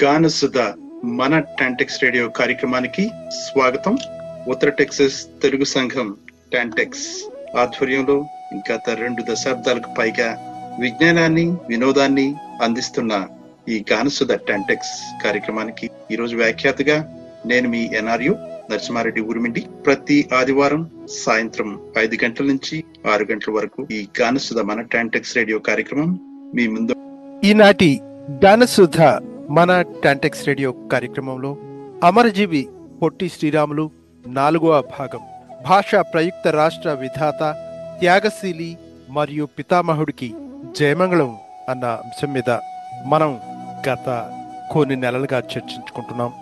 గానసుధ మన టాంటెక్స్ రేడియో కార్యక్రమానికి స్వాగతం. ఉత్తర టెక్సస్ తెలుగు సంఘం టాంటెక్స్ ఆధ్వర్యంలో గత 2 దశాబ్దాలకు పైగా విజ్ఞానాన్ని వినోదాన్ని అందిస్తున్న ఈ గానసుధ టాంటెక్స్ కార్యక్రమానికి ఈరోజు వ్యాఖ్యాతగా నేను మీ ఎన్ఆర్యు నరసింహారెడ్డి ఊరిమిండి. ప్రతి ఆదివారం సాయంత్రం 5 గంటల నుంచి 6 గంటల వరకు ఈ గానసుధ మన టాంటెక్స్ రేడియో కార్యక్రమం మీ ముందు. ఈనాటి గానసుధ మన టాంటెక్స్ రేడియో కార్యక్రమంలో అమరజీవి పొట్టి శ్రీరాములు 4వ భాగం, భాషా ప్రయుక్త రాష్ట్ర విధాత, త్యాగశీలి మరియు పితామహుడికి జయమంగళం అన్న అంశం మీద మనం గత కొన్ని నెలలుగా చర్చించుకుంటున్నాం.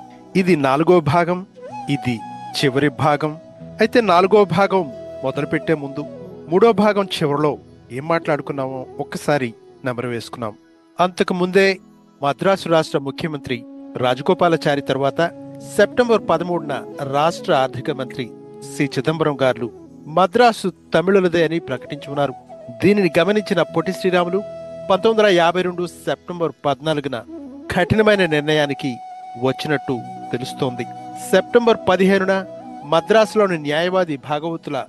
ఇది 4వ భాగం, ఇది చివరి భాగం. అయితే 4వ భాగం మొదలుపెట్టే ముందు 3వ భాగం చివరిలో ఏం మాట్లాడుకున్నామో ఒక్కసారి నెమరు వేసుకున్నాం. అంతకు ముందే మద్రాసు రాష్ట్ర ముఖ్యమంత్రి రాజగోపాలాచారి తర్వాత సెప్టెంబర్ 13న రాష్ట్ర ఆర్థిక మంత్రి సి చిదంబరం గారు మద్రాసు తమిళులదే అని ప్రకటించి ఉన్నారు. దీనిని గమనించిన పొట్టి శ్రీరాములు 1952 సెప్టెంబర్ 14న కఠినమైన నిర్ణయానికి వచ్చినట్టు తెలుస్తోంది. సెప్టెంబర్ 15న మద్రాసులోని న్యాయవాది భాగవతుల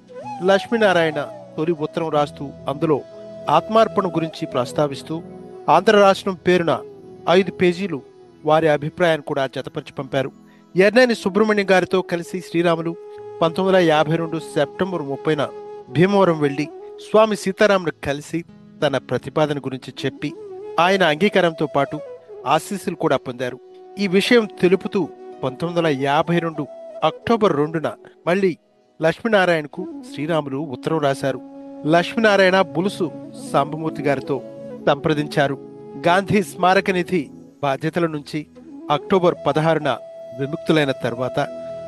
లక్ష్మీనారాయణ తొలి ఉత్తరం రాస్తూ అందులో ఆత్మార్పణ గురించి ప్రస్తావిస్తూ ఆంధ్ర రాష్ట్రం పేరున 5 పేజీలు వారి అభిప్రాయాన్ని కూడా జతపరిచి పంపారు. ఎర్నేని సుబ్రహ్మణ్యం గారితో కలిసి శ్రీరాములు 1952 సెప్టెంబర్ 30న భీమవరం వెళ్లి స్వామి సీతారామును కలిసి తన ప్రతిపాదన గురించి చెప్పి ఆయన అంగీకారంతో పాటు ఆశీస్సులు కూడా పొందారు. ఈ విషయం తెలుపుతూ 1952 అక్టోబర్ 2న మళ్లీ లక్ష్మీనారాయణకు శ్రీరాములు ఉత్తరం రాశారు. లక్ష్మీనారాయణ బులుసు సాంబమూర్తి గారితో సంప్రదించారు. గాంధీ స్మారక నిధి బాధ్యతల నుంచి అక్టోబర్ 16న విముక్తులైన తర్వాత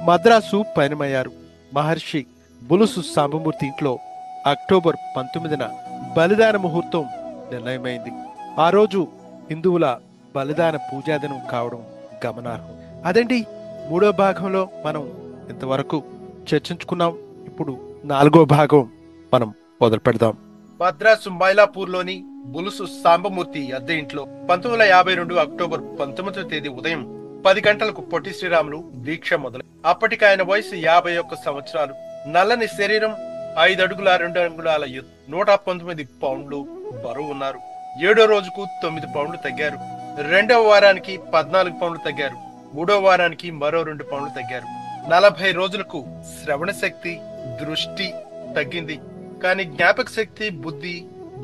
మద్రాసు పయనమయ్యారు. మహర్షి బులుసు సాంబమూర్తి ఇంట్లో అక్టోబర్ 19న బలిదాన ముహూర్తం నిర్ణయమైంది. ఆ రోజు హిందువుల బలిదాన పూజాదినం కావడం గమనార్హం. అదండి 3వ భాగంలో మనం ఇంతవరకు చర్చించుకున్నాం. ఇప్పుడు 4వ భాగం మనం మొదలు పెడదాం. మద్రాసు మైలాపూర్లోని బులుసు సాంబమూర్తి అద్దె ఇంట్లో 1952 అక్టోబర్ 19వ తేదీ ఉదయం 10 గంటలకు పొట్టి శ్రీరాములు దీక్ష మొదలు. అప్పటికి ఆయన వయసు 51 సంవత్సరాలు. నల్లని శరీరం, 5 అడుగుల 2 అంగుళాల ఎత్తు, 119 పౌండ్లు బరువు ఉన్నారు. 7వ రోజుకు 9 పౌండ్లు తగ్గారు. 2వ వారానికి 14 పౌండ్లు తగ్గారు. 3వ వారానికి మరో 2 పౌండ్లు తగ్గారు. 40 రోజులకు శ్రవణ శక్తి, దృష్టి తగ్గింది, కానీ జ్ఞాపక శక్తి, బుద్ధి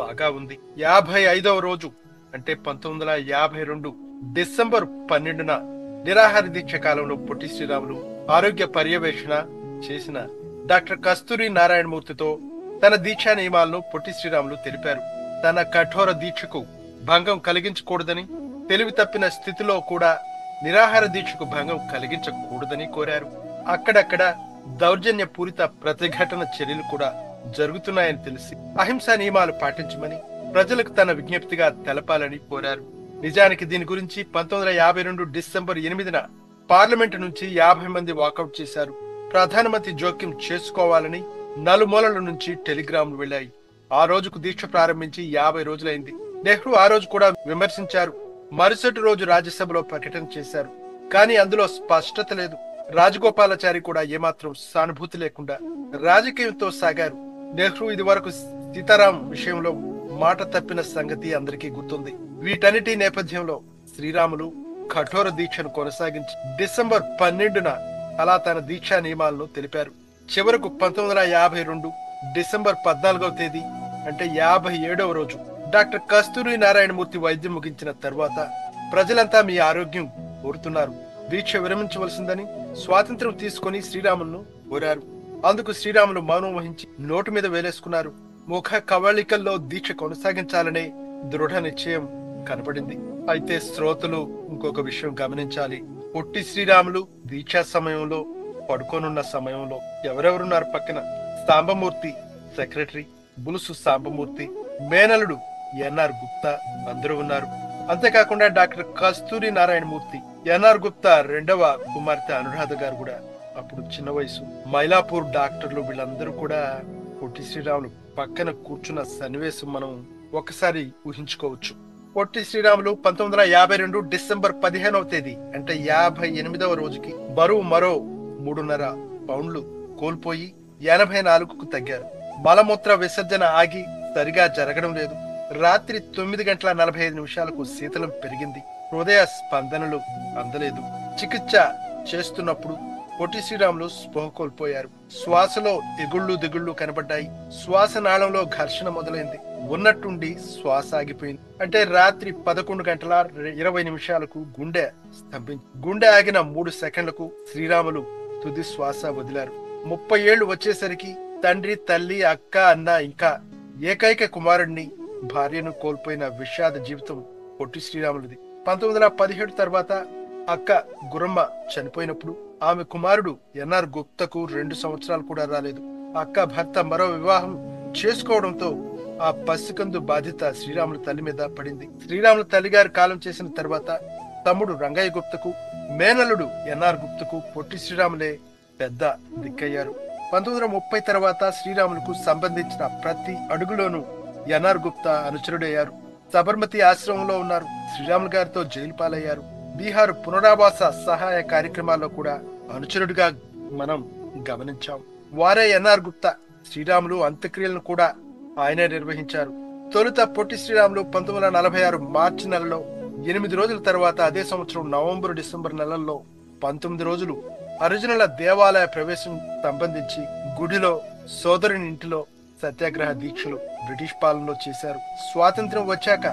బాగా ఉంది. 55వ రోజు అంటే 1952 డిసెంబర్ 12న నిరాహార దీక్ష కాలంలో పొట్టి శ్రీరాములు ఆరోగ్య పర్యవేక్షణ చేసిన డాక్టర్ కస్తూరి నారాయణమూర్తితో తన దీక్షా నియమాలను పొట్టి శ్రీరాములు తెలిపారు. తన కఠోర దీక్షకు భంగం కలిగించకూడదని, తెలివి తప్పిన స్థితిలో కూడా నిరాహార దీక్షకు భంగం కలిగించకూడదని కోరారు. అక్కడక్కడ దౌర్జన్య పూరిత ప్రతిఘటన చర్యలు కూడా జరుగుతున్నాయని తెలిసి అహింసా నియమాలు పాటించమని ప్రజలకు తన విజ్ఞప్తిగా తెలపాలని కోరారు. నిజానికి దీని గురించి 1952 డిసెంబర్ 8న పార్లమెంటు నుంచి 50 మంది వాకౌట్ చేశారు. ప్రధానమంత్రి జోక్యం చేసుకోవాలని నలుమూలల నుంచి టెలిగ్రాములు వెళ్లాయి. ఆ రోజుకు దీక్ష ప్రారంభించి 50 రోజులైంది. నెహ్రూ ఆ రోజు కూడా విమర్శించారు. మరుసటి రోజు రాజ్యసభలో ప్రకటన చేశారు, కానీ అందులో స్పష్టత లేదు. రాజగోపాలాచారి కూడా ఏమాత్రం సానుభూతి లేకుండా రాజకీయంతో సాగారు. నెహ్రూ ఇదివరకు సీతారాం విషయంలో మాట తప్పిన సంగతి అందరికీ గుర్తుంది. వీటన్నిటి నేపథ్యంలో శ్రీరాములు కఠోర దీక్షను కొనసాగించి డిసెంబర్ 12న అలా తన దీక్షా నియమాలను తెలిపారు. చివరకు 1952 డిసెంబర్ 14వ తేదీ అంటే 57వ రోజు డాక్టర్ కస్తూరి నారాయణమూర్తి వైద్యం ముగించిన తర్వాత ప్రజలంతా మీ ఆరోగ్యం కోరుతున్నారు, దీక్ష విరమించవలసిందని స్వాతంత్ర్యం తీసుకుని శ్రీరాములను కోరారు. అందుకు శ్రీరాములు మౌనం వహించి నోటు మీద వేలేసుకున్నారు. ముఖ కవళికల్లో దీక్ష కొనసాగించాలనే దృఢ నిశ్చయం కనపడింది. అయితే శ్రోతలు ఇంకొక విషయం గమనించాలి. పొట్టి శ్రీరాములు దీక్షా సమయంలో పడుకోనున్న సమయంలో ఎవరెవరున్నారు పక్కన? సాంబమూర్తి సెక్రటరీ, బులుసు సాంబమూర్తి మేనలుడు ఎన్ఆర్ గుప్తా అందరూ ఉన్నారు. అంతేకాకుండా డాక్టర్ కస్తూరి నారాయణమూర్తి, ఎన్ఆర్ గుప్తా 2వ కుమార్తె అనురాధ గారు కూడా అప్పుడు చిన్న వయసు. మైలాపూర్ డాక్టర్లు వీళ్ళందరూ కూడా పొట్టి శ్రీరాములు పక్కన కూర్చున్న సన్నివేశం మనం ఒకసారి ఊహించుకోవచ్చు. పొట్టి శ్రీరాములు 1952 డిసెంబర్ 15వ తేదీ అంటే 58వ రోజుకి బరువు మరో 3.5 పౌండ్లు కోల్పోయి 84కు తగ్గారు. మలమూత్ర విసర్జన ఆగి సరిగా జరగడం లేదు. రాత్రి 9:45 శీతలం పెరిగింది. హృదయ స్పందనలు అందలేదు. చికిత్స చేస్తున్నప్పుడు పొట్టి శ్రీరాములు స్పృహ కోల్పోయారు. శ్వాసలో ఎగుళ్ళు దిగుళ్ళు కనబడ్డాయి. శ్వాస నాళంలో ఘర్షణ మొదలైంది. ఉన్నట్టుండి శ్వాస ఆగిపోయింది. అంటే రాత్రి 11:20 గుండె స్తంభించి గుండె ఆగిన 3 సెకండ్లకు శ్రీరాములు తుది శ్వాస వదిలారు. 30 ఏళ్లు వచ్చేసరికి తండ్రి, తల్లి, అక్క, అన్న, ఇంకా ఏకైక కుమారుడిని, భార్యను కోల్పోయిన విషాద జీవితం పొట్టి శ్రీరాములుది. 1917 తర్వాత అక్క గురమ్మ చనిపోయినప్పుడు ఆమె కుమారుడు ఎన్ఆర్ గుప్తకు 2 సంవత్సరాలు కూడా రాలేదు. అక్క భర్త మరో వివాహం చేసుకోవడంతో ఆ పసికందు బాధ్యత శ్రీరాములు తల్లి మీద పడింది. శ్రీరాములు తల్లిగారు కాలం చేసిన తర్వాత తమ్ముడు రంగయ్య గుప్తకు, మేనల్లుడు ఎన్ఆర్ గుప్తకు పొట్టి శ్రీరాములే పెద్ద దిక్కయ్యారు. 1930 తర్వాత శ్రీరాములకు సంబంధించిన ప్రతి అడుగులోనూ ఎన్ఆర్ గుప్తా అనుచరుడయ్యారు. సబర్మతి ఆశ్రమంలో ఉన్నారు. శ్రీరాములు గారితో జైలు పాలయ్యారు. బీహార్ పునరావాస సహాయ కార్యక్రమాల్లో కూడా అనుచరుడిగా మనం గమనించాం. వారే ఎన్ఆర్ గుప్తా. శ్రీరాములు అంత్యక్రియలను కూడా ఆయనే నిర్వహించారు. తొలుత పొట్టి శ్రీరాములు 1946 మార్చి నెలలో 8 రోజుల తర్వాత అదే సంవత్సరం నవంబర్ డిసెంబర్ నెలల్లో 19 రోజులు హరిజనుల దేవాలయ ప్రవేశం సంబంధించి గుడిలో సోదరుని ఇంటిలో సత్యాగ్రహ దీక్షలు బ్రిటిష్ పాలనలో చేశారు. స్వాతంత్ర్యం వచ్చాక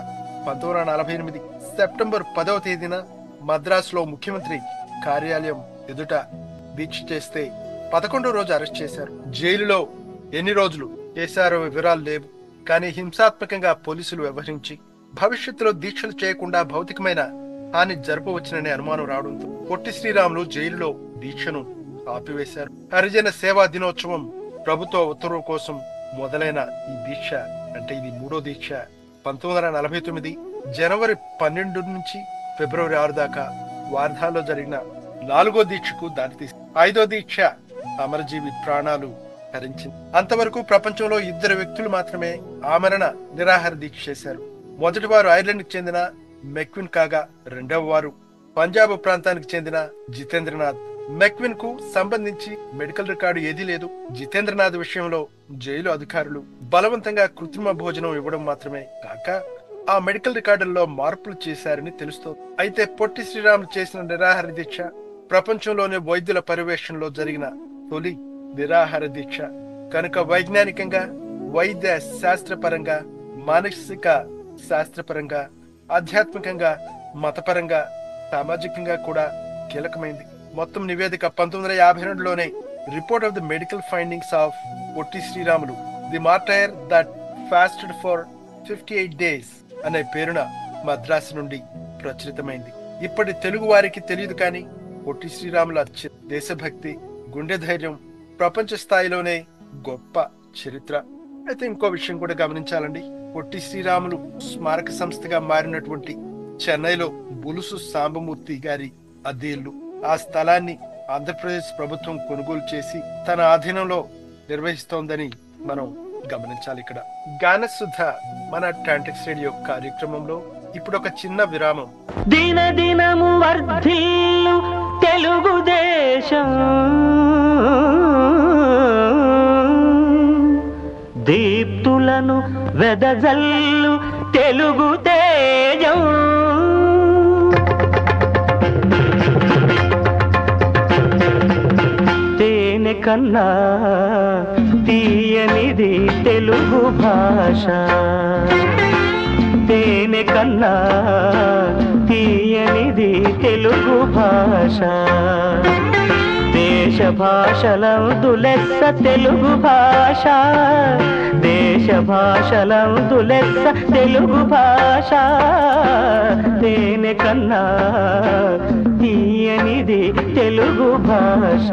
1948 సెప్టెంబర్ 10వ తేదీన మద్రాసులో ముఖ్యమంత్రి కార్యాలయం ఎదుట దీక్ష చేస్తే 11వ రోజు అరెస్ట్ చేశారు. జైలులో ఎన్ని రోజులు చేశారో వివరాలు లేవు. కానీ హింసాత్మకంగా పోలీసులు వ్యవహరించి భవిష్యత్తులో దీక్షలు చేయకుండా భౌతికమైన హాని జరపవచ్చుననే అనుమానం రావడంతో పొట్టి శ్రీరాములు జైలులో దీక్షను ఆపివేశారు. హరిజన సేవా దినోత్సవం ప్రభుత్వ ఉత్తర్వు కోసం మొదలైన ఈ దీక్ష అంటే ఇది 3వ దీక్ష 1949 జనవరి 12 నుంచి ఫిబ్రవరి 6 దాకా వార్ధాలో జరిగిన 4వ దీక్షకు దారితీసింది. 5వ దీక్ష అమరజీవి ప్రాణాలు హరించింది. అంతవరకు ప్రపంచంలో 2 వ్యక్తులు మాత్రమే ఆమరణ నిరాహార దీక్ష చేశారు. మొదటి వారు ఐర్లాండ్ కి చెందిన మెక్విన్ కాగా రెండవ వారు పంజాబ్ ప్రాంతానికి చెందిన జితేంద్రనాథ్. మెక్విన్ కు సంబంధించి మెడికల్ రికార్డు ఏదీ లేదు. జితేంద్రనాథ్ విషయంలో జైలు అధికారులు బలవంతంగా కృత్రిమ భోజనం ఇవ్వడం మాత్రమే కాక ఆ మెడికల్ రికార్డుల్లో మార్పులు చేశారని తెలుస్తోంది. అయితే పొట్టి శ్రీరాములు చేసిన నిరాహార దీక్ష ప్రపంచంలోని వైద్యుల పర్యవేక్షణలో జరిగిన తొలి నిరాహార దీక్ష కనుక వైజ్ఞానికంగా, వైద్య శాస్త్రపరంగా, మానసిక శాస్త్రపరంగా, ఆధ్యాత్మికంగా, మతపరంగా, సామాజికంగా కూడా కీలకమైంది. మొత్తం నివేదిక 1952లోనే report of the medical findings of Potti Sriramulu the martyr that fasted for 58 days అనే పేరున మద్రాసు నుండి ప్రచురితమైంది. ఇప్పటి తెలుగు వారికి తెలియదు కానీ పొట్టి శ్రీరాముల దేశభక్తి, గుండె ధైర్యం ప్రపంచ స్థాయిలోనే గొప్ప చరిత్ర. అయితే ఇంకో విషయం కూడా గమనించాలండి. పొట్టి శ్రీరాములు స్మారక సంస్థగా మారినటువంటి చెన్నైలో బులుసు సాంబమూర్తి గారి అద్దె ఇల్లు. ఆ స్థలాన్ని ఆంధ్రప్రదేశ్ ప్రభుత్వం కొనుగోలు చేసి తన ఆధీనంలో నిర్వహిస్తోందని మనం గమనించాలి. ఇక్కడ గానసుధ మన టాంటెక్స్ రేడియో కార్యక్రమంలో ఇప్పుడు ఒక చిన్న విరామం. దినదినము వర్ధిల్లు తెలుగుదేశం, దీప్తులను వెదజల్లు తెలుగు తేజం. తేనె కన్నా తీయనిది తెలుగు భాష, తేనె కన్నా తీయనిది తెలుగు భాష. దేశ భాషలందు లెస్స తెలుగు భాష, దేశ భాషలందు లెస్స తెలుగు భాష. తేనె కన్నా తీయనిది తెలుగు భాష.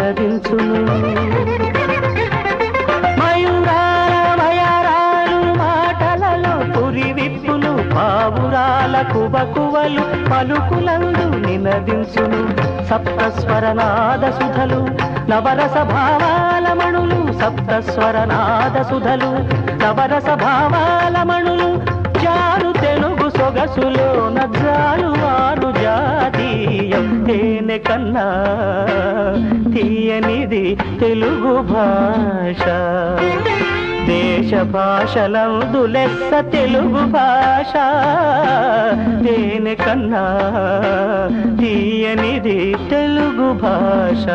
నినదించును. మయూరాలు మాటలలో పురి విప్పులు పావురాల కువకువలు పలుకులందు నినదించును. సప్తస్వరనాద సుధలు నవరస భావాల మణులు, సప్తస్వరనాద సుధలు నవరస భావాల మణులు, జారు తెలుగు సొగసులో నజాలు వారు జాతీయం. తేనె కన్నా తీయనిది తెలుగు భాష, దేశ భాషలందు లెస్స తెలుగు భాష. తేనె కన్నా తీయనిది తెలుగు భాష.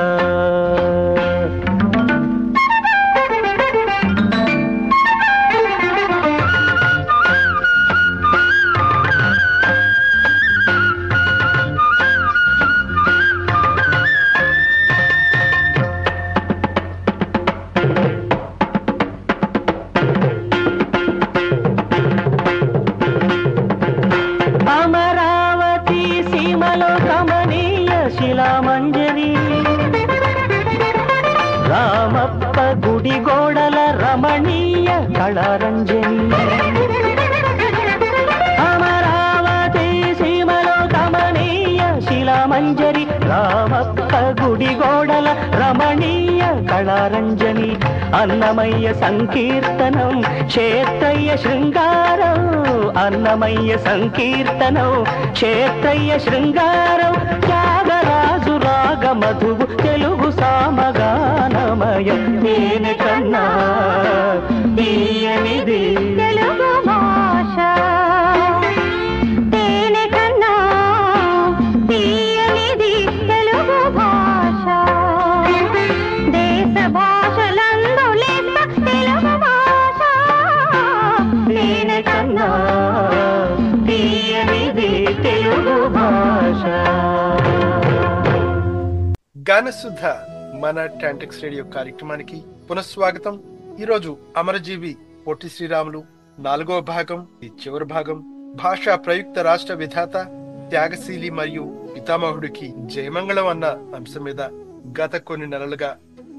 శిలామంజరి రామప్ప గుడి గోడల రమణీయ కళారంజని, అమరావతి సీమలో కమనీయ శిలామంజరి రామప్ప గుడి గోడల రమణీయ కళారంజని. అన్నమయ్య సంకీర్తనం క్షేత్రయ్య శృంగారం, అన్నమయ్య సంకీర్తనం క్షేత్రయ్య శృంగారం. త్యాగరాజు రాగ మధువు తెలుగు సామగానమయం. తేనె కన్నా తీయనిది తెలుగు భాష, తేనె కన్నా తీయనిది తెలుగు భాష. దేశ భాషలందు లెస్స తెలుగు భాష, తేనె కన్నా తీయనిది తెలుగు భాష. గానసుధ మన టాంటెక్స్ రేడియో కార్యక్రమానికి పునఃస్వాగతం. ఈరోజు అమరజీవి పొట్టి శ్రీరాములు 4వ భాగం, ఈ చివరి భాగం. భాషా ప్రయుక్త రాష్ట్ర విధాత, త్యాగశీలి మరియు పితామహుడికి జయమంగళం అన్న అంశం మీద గత కొన్ని నెలలుగా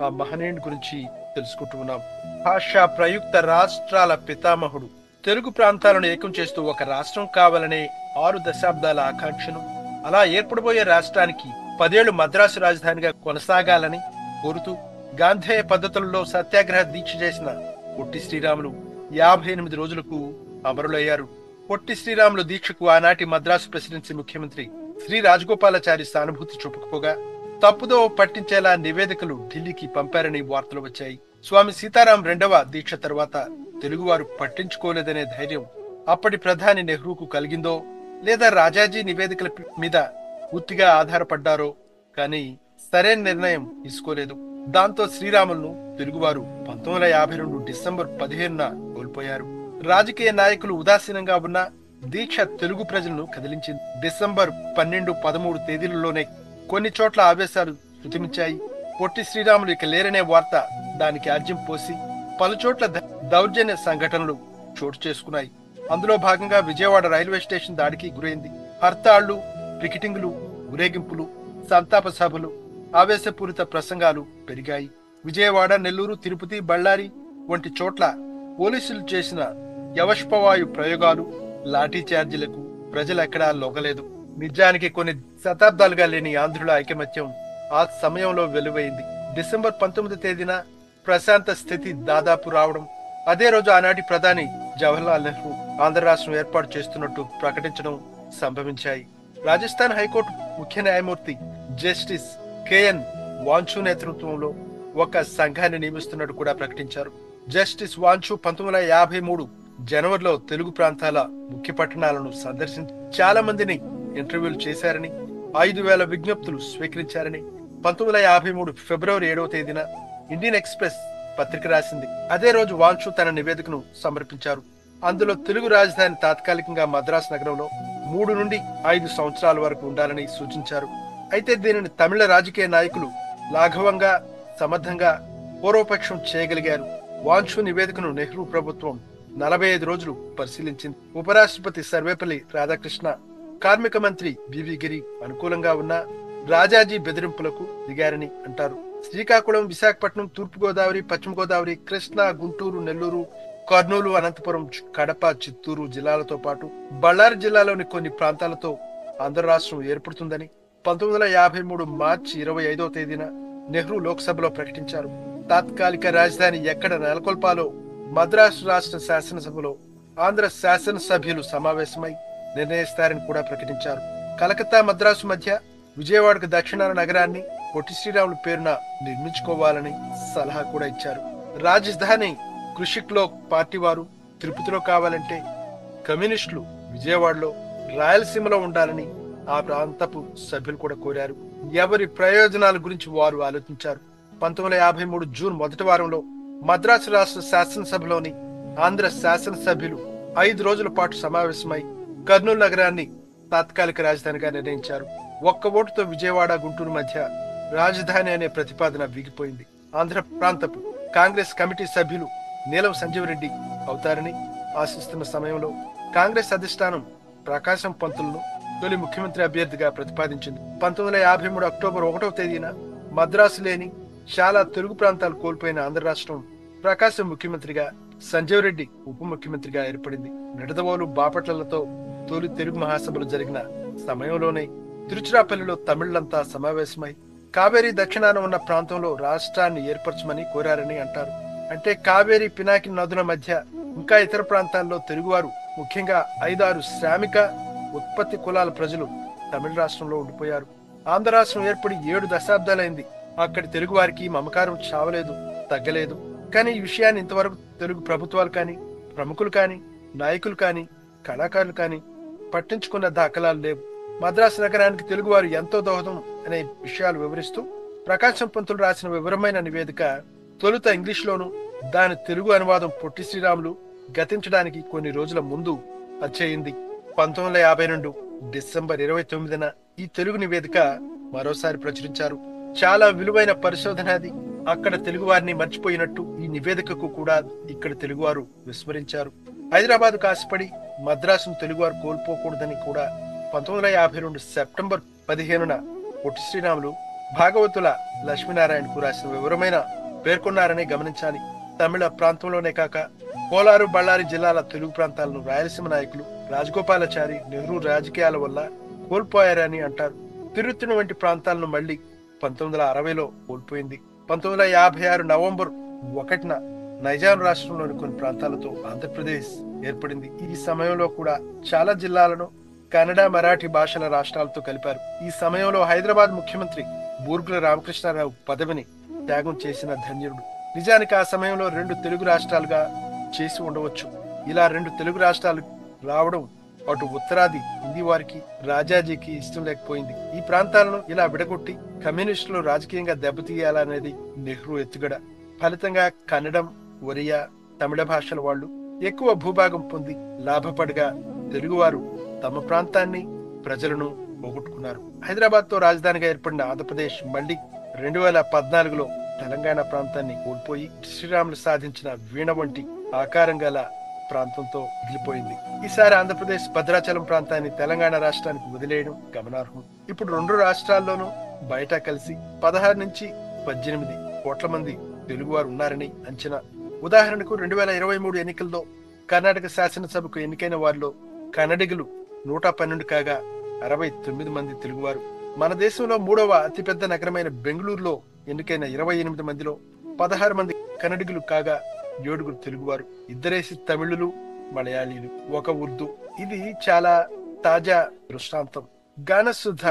ఆ మహనీయుడి గురించి తెలుసుకుంటూ ఉన్నాం. భాషా ప్రయుక్త రాష్ట్రాల పితామహుడు తెలుగు ప్రాంతాలను ఏకం చేస్తూ ఒక రాష్ట్రం కావాలనే 6 దశాబ్దాల ఆకాంక్షను, అలా ఏర్పడబోయే రాష్ట్రానికి 10 ఏళ్లు మద్రాసు రాజధానిగా కొనసాగాలని కోరుతూ గాంధేయ పద్ధతులలో సత్యాగ్రహ దీక్ష చేసిన పొట్టి శ్రీరాములు 58 రోజులకు అమరులయ్యారు. పొట్టి శ్రీరాములు దీక్షకు ఆనాటి మద్రాసు ప్రెసిడెన్సీ ముఖ్యమంత్రి శ్రీ రాజగోపాలాచారి సానుభూతి చూపకపోగా తప్పుదో పట్టించేలా నివేదికలు ఢిల్లీకి పంపారని వార్తలు వచ్చాయి. స్వామి సీతారాం 2వ దీక్ష తర్వాత తెలుగువారు పట్టించుకోలేదనే ధైర్యం అప్పటి ప్రధాని నెహ్రూకు కలిగిందో, లేదా రాజాజీ నివేదికల మీద పూర్తిగా ఆధారపడ్డారో కానీ సరైన నిర్ణయం తీసుకోలేదు. దాంతో శ్రీరాములను తెలుగువారు 1952 డిసెంబర్ 15న కోల్పోయారు. రాజకీయ నాయకులు ఉదాసీనంగా ఉన్న దీక్ష తెలుగు ప్రజలను కదిలించింది. డిసెంబర్ 12, 13 తేదీలలోనే కొన్ని చోట్ల ఆవేశాలు శృతిమించాయి. పొట్టి శ్రీరాములు ఇక లేరనే వార్త దానికి ఆజ్యం పోసి పలుచోట్ల దౌర్జన్య సంఘటనలు చోటు చేసుకున్నాయి. అందులో భాగంగా విజయవాడ రైల్వే స్టేషన్ దాడికి గురైంది. హర్తాళ్లు, పికెటింగ్లు, ఊరేగింపులు, సంతాప సభలు, ఆవేశపూరిత ప్రసంగాలు పెరిగాయి. విజయవాడ, నెల్లూరు, తిరుపతి, బళ్ళారి వంటి చోట్ల పోలీసులు చేసిన యవష్పవాయు ప్రయోగాలు, లాఠీ చార్జీలకు ప్రజలెక్కడా లొగలేదు. నిజానికి కొన్ని శతాబ్దాలుగా లేని ఆంధ్రుల ఐకమత్యం ఆ సమయంలో వెలువైంది. డిసెంబర్ 19 తేదీన ప్రశాంత స్థితి దాదాపు రావడం, అదే రోజు ఆనాటి ప్రధాని జవహర్లాల్ నెహ్రూ ఆంధ్ర రాష్ట్రం ఏర్పాటు చేస్తున్నట్టు ప్రకటించడం సంభవించాయి. రాజస్థాన్ హైకోర్టు ముఖ్య న్యాయమూర్తి జస్టిస్ కేఎన్ వాంచు నేతృత్వంలో ఒక సంఘాన్ని నియమిస్తున్నట్టు కూడా ప్రకటించారు. జస్టిస్ వాంచు 1953 జనవరిలో తెలుగు ప్రాంతాల ముఖ్య పట్టణాలను సందర్శించి చాలా మందిని ఇంటర్వ్యూలు చేశారని, 5,000 విజ్ఞప్తులు స్వీకరించారని 1953 ఫిబ్రవరి 7వ తేదీన ఇండియన్ ఎక్స్ప్రెస్ పత్రిక రాసింది. అదే రోజు వాంచు తన నివేదికను సమర్పించారు. అందులో తెలుగు రాజధాని తాత్కాలికంగా మద్రాసు నగరంలో 3 నుండి 5 సంవత్సరాల వరకు ఉండాలని సూచించారు. అయితే దీనిని తమిళ రాజకీయ నాయకులు లాఘవంగా, సమర్థంగా పూర్వపక్షం చేయగలిగారు. వాంచు నివేదికను నెహ్రూ ప్రభుత్వం 45 రోజులు పరిశీలించింది. ఉపరాష్ట్రపతి సర్వేపల్లి రాధాకృష్ణ, కార్మిక మంత్రి బివి గిరి అనుకూలంగా ఉన్న రాజాజీ బెదిరింపులకు దిగారని అంటారు. శ్రీకాకుళం, విశాఖపట్నం, తూర్పు గోదావరి, పశ్చిమ గోదావరి, కృష్ణా, గుంటూరు, నెల్లూరు, కర్నూలు, అనంతపురం, కడప, చిత్తూరు జిల్లాలతో పాటు బళ్ళారి జిల్లాలోని కొన్ని ప్రాంతాలతో ఆంధ్ర రాష్ట్రం ఏర్పడుతుందని 1953 మార్చి 25వ తేదీన నెహ్రూ లోక్సభలో ప్రకటించారు. తాత్కాలిక రాజధాని ఎక్కడ నెలకొల్పాలో మద్రాసు రాష్ట్ర శాసనసభలో ఆంధ్ర శాసనసభ్యులు సమావేశమై నిర్ణయిస్తారని కూడా ప్రకటించారు. కలకత్తా, మద్రాసు మధ్య విజయవాడకు దక్షిణాన నగరాన్ని పొట్టి శ్రీరాములు పేరున నిర్మించుకోవాలని సలహా కూడా ఇచ్చారు. రాజధాని కృషిక్లో పార్టీ వారు తిరుపతిలో కావాలంటే కమ్యూనిస్టులు విజయవాడలో, రాయలసీమలో ఉండాలని ఆ ప్రాంతపు సభ్యులు కూడా కోరారు. ఎవరి ప్రయోజనాల గురించి వారు ఆలోచించారు. 1953 జూన్ మొదటి వారంలో మద్రాసు రాష్ట్ర శాసనసభలోని ఆంధ్ర శాసనసభ్యులు 5 రోజుల పాటు సమావేశమై కర్నూలు నగరాన్ని తాత్కాలిక రాజధానిగా నిర్ణయించారు. ఒక్క ఓటుతో విజయవాడ, గుంటూరు మధ్య రాజధాని అనే ప్రతిపాదన వీగిపోయింది. ఆంధ్ర ప్రాంతపు కాంగ్రెస్ కమిటీ సభ్యులు నీలం సంజీవరెడ్డి అవుతారని ఆశిస్తున్న సమయంలో కాంగ్రెస్ అధిష్టానం ప్రకాశం పంతులను తొలి ముఖ్యమంత్రి అభ్యర్థిగా ప్రతిపాదించింది. 1953 అక్టోబర్ 1వ తేదీన మద్రాసు లేని చాలా తెలుగు ప్రాంతాలు కోల్పోయిన ఆంధ్ర రాష్ట్రం ప్రకాశం ముఖ్యమంత్రిగా, సంజీవరెడ్డి ఉప ముఖ్యమంత్రిగా ఏర్పడింది. నిడదవోలు, బాపట్లలతో తొలి తెలుగు మహాసభలు జరిగిన సమయంలోనే తిరుచిరాపల్లిలో తమిళంతా సమావేశమై కావేరీ దక్షిణాన ఉన్న ప్రాంతంలో రాష్ట్రాన్ని ఏర్పరచమని కోరారని అంటారు. అంటే కావేరీ, పినాకి నదుల మధ్య ఇంకా ఇతర ప్రాంతాల్లో తెలుగువారు, ముఖ్యంగా 5-6 శ్రామిక ఉత్పత్తి కులాల ప్రజలు తమిళ రాష్ట్రంలో ఉండిపోయారు. ఆంధ్ర రాష్ట్రం ఏర్పడి 7 దశాబ్దాలైంది. అక్కడి తెలుగు వారికి మమకారం చావలేదు, తగ్గలేదు. కానీ ఈ విషయాన్ని ఇంతవరకు తెలుగు ప్రభుత్వాలు కానీ, ప్రముఖులు కానీ, నాయకులు కానీ, కళాకారులు కానీ పట్టించుకున్న దాఖలాలు లేవు. మద్రాసు నగరానికి తెలుగువారు ఎంతో దోహదం అనే విషయాలు వివరిస్తూ ప్రకాశం పంతులు రాసిన వివరమైన నివేదిక తొలుత ఇంగ్లీష్లోను, దాని తెలుగు అనువాదం పొట్టి శ్రీరాములు గతించడానికి కొన్ని రోజుల ముందు వచ్చేయింది. 1952 డిసెంబర్ 29న ఈ తెలుగు నివేదిక మరోసారి ప్రచురించారు. చాలా విలువైన పరిశోధనది. అక్కడ తెలుగు వారిని మర్చిపోయినట్టు ఈ నివేదికకు కూడా ఇక్కడ తెలుగువారు విస్మరించారు. హైదరాబాద్ కాసిపడి మద్రాసును తెలుగువారు కోల్పోకూడదని కూడా 1952 సెప్టెంబర్ 15న పొట్టి శ్రీరాములు భాగవతుల లక్ష్మీనారాయణకు రాసిన వివరమైన పేర్కొన్నారని గమనించాలి. తమిళ ప్రాంతంలోనే కాక కోలారు, బళ్ళారి జిల్లాల తెలుగు ప్రాంతాలను రాయలసీమ నాయకులు రాజగోపాలాచారి, నెహ్రూ రాజకీయాల వల్ల కోల్పోయారని అంటారు. తిరుత్తని వంటి ప్రాంతాలను మళ్లీ 1960లో కోల్పోయింది. 1956 నవంబర్ 1న నైజాం రాష్ట్రంలోని కొన్ని ప్రాంతాలతో ఆంధ్రప్రదేశ్ ఏర్పడింది. ఈ సమయంలో కూడా చాలా జిల్లాలను కన్నడ, మరాఠీ భాషల రాష్ట్రాలతో కలిపారు. ఈ సమయంలో హైదరాబాద్ ముఖ్యమంత్రి బూర్గుల రామకృష్ణారావు పదవిని త్యాగం చేసిన ధన్యుడు. నిజానికి ఆ సమయంలో 2 తెలుగు రాష్ట్రాలుగా చేసి ఉండవచ్చు. ఇలా 2 తెలుగు రాష్ట్రాలు రావడం అటు ఉత్తరాది హిందీ వారికి, రాజాజీకి ఇష్టం లేకపోయింది. ఈ ప్రాంతాలను ఇలా విడగొట్టి కమ్యూనిస్టులు రాజకీయంగా దెబ్బతీయాలనేది నెహ్రూ ఎత్తుగడ. ఫలితంగా కన్నడం, ఒరియా, తమిళ భాషల వాళ్ళు ఎక్కువ భూభాగం పొంది లాభపడగా తెలుగువారు తమ ప్రాంతాన్ని, ప్రజలను పోగొట్టుకున్నారు. హైదరాబాద్ తో రాజధానిగా ఏర్పడిన ఆంధ్రప్రదేశ్ మళ్లీ 2014లో తెలంగాణ ప్రాంతాన్ని కోల్పోయి శ్రీరాములు సాధించిన వీణ వంటి ఆకారం గల ప్రాంతంతో మిగిలిపోయింది. ఈసారి ఆంధ్రప్రదేశ్ భద్రాచలం ప్రాంతాన్ని తెలంగాణ రాష్ట్రానికి వదిలేయడం గమనార్హం. ఇప్పుడు 2 రాష్ట్రాల్లోనూ బయట కలిసి 16 నుంచి 18 కోట్ల మంది తెలుగువారు ఉన్నారని అంచనా. ఉదాహరణకు 2023 ఎన్నికల్లో కర్ణాటక శాసనసభకు ఎన్నికైన వారిలో కన్నడిగులు 112 కాగా 69 మంది తెలుగువారు. మన దేశంలో 3వ అతిపెద్ద నగరమైన బెంగళూరులో ఎన్నికైన 28 మందిలో 16 మంది కన్నడిగులు కాగా 7 తెలుగువారు, 2 తమిళులు, మలయాళీలు, 1 ఉర్దూ. ఇది చాలా తాజా దృష్టాంతం. గానసుధ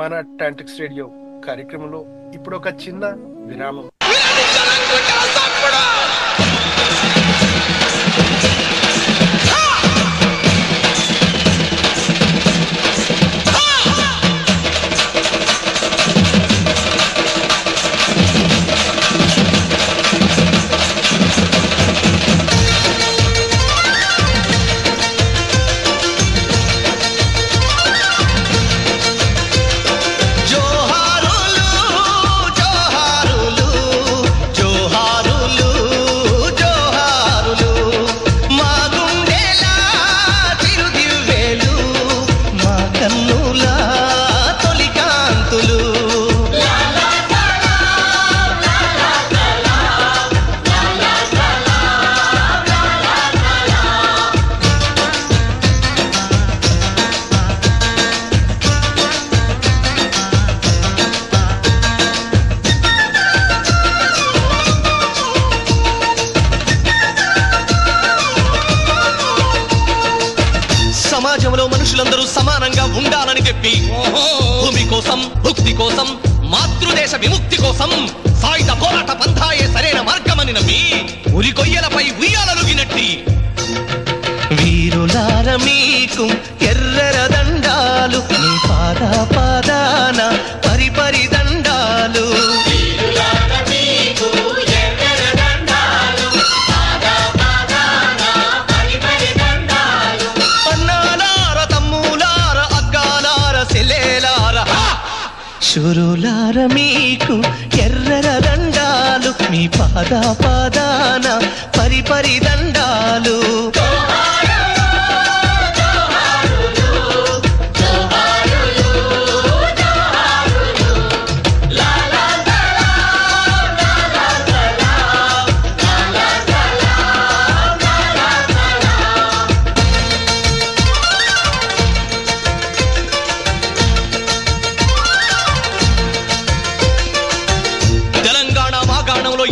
మన టాంటిక్స్ రేడియో కార్యక్రమంలో ఇప్పుడు ఒక చిన్న విరామం. మనుషులందరూ సమానంగా ఉండాలని చెప్పి భూమి కోసం, భుక్తి కోసం, మాతృదేశ విముక్తి కోసం సాయుధ పోరాట పంథాయే సరైన మార్గమని నమ్మి ఉరికొయ్యలపై ఉయ్యాలలుగినట్టి వీరులార మీకు ఎర్రర దండాలు, నీ పాద పాదాన పరిపరి దండాలు. అన్నాలార, తమ్ములార, అక్కాలార, సెల్లేలార, శూరులార మీకు ఎర్రర దండాలు, మీ పాద పాదాన పరిపరి దండాలు.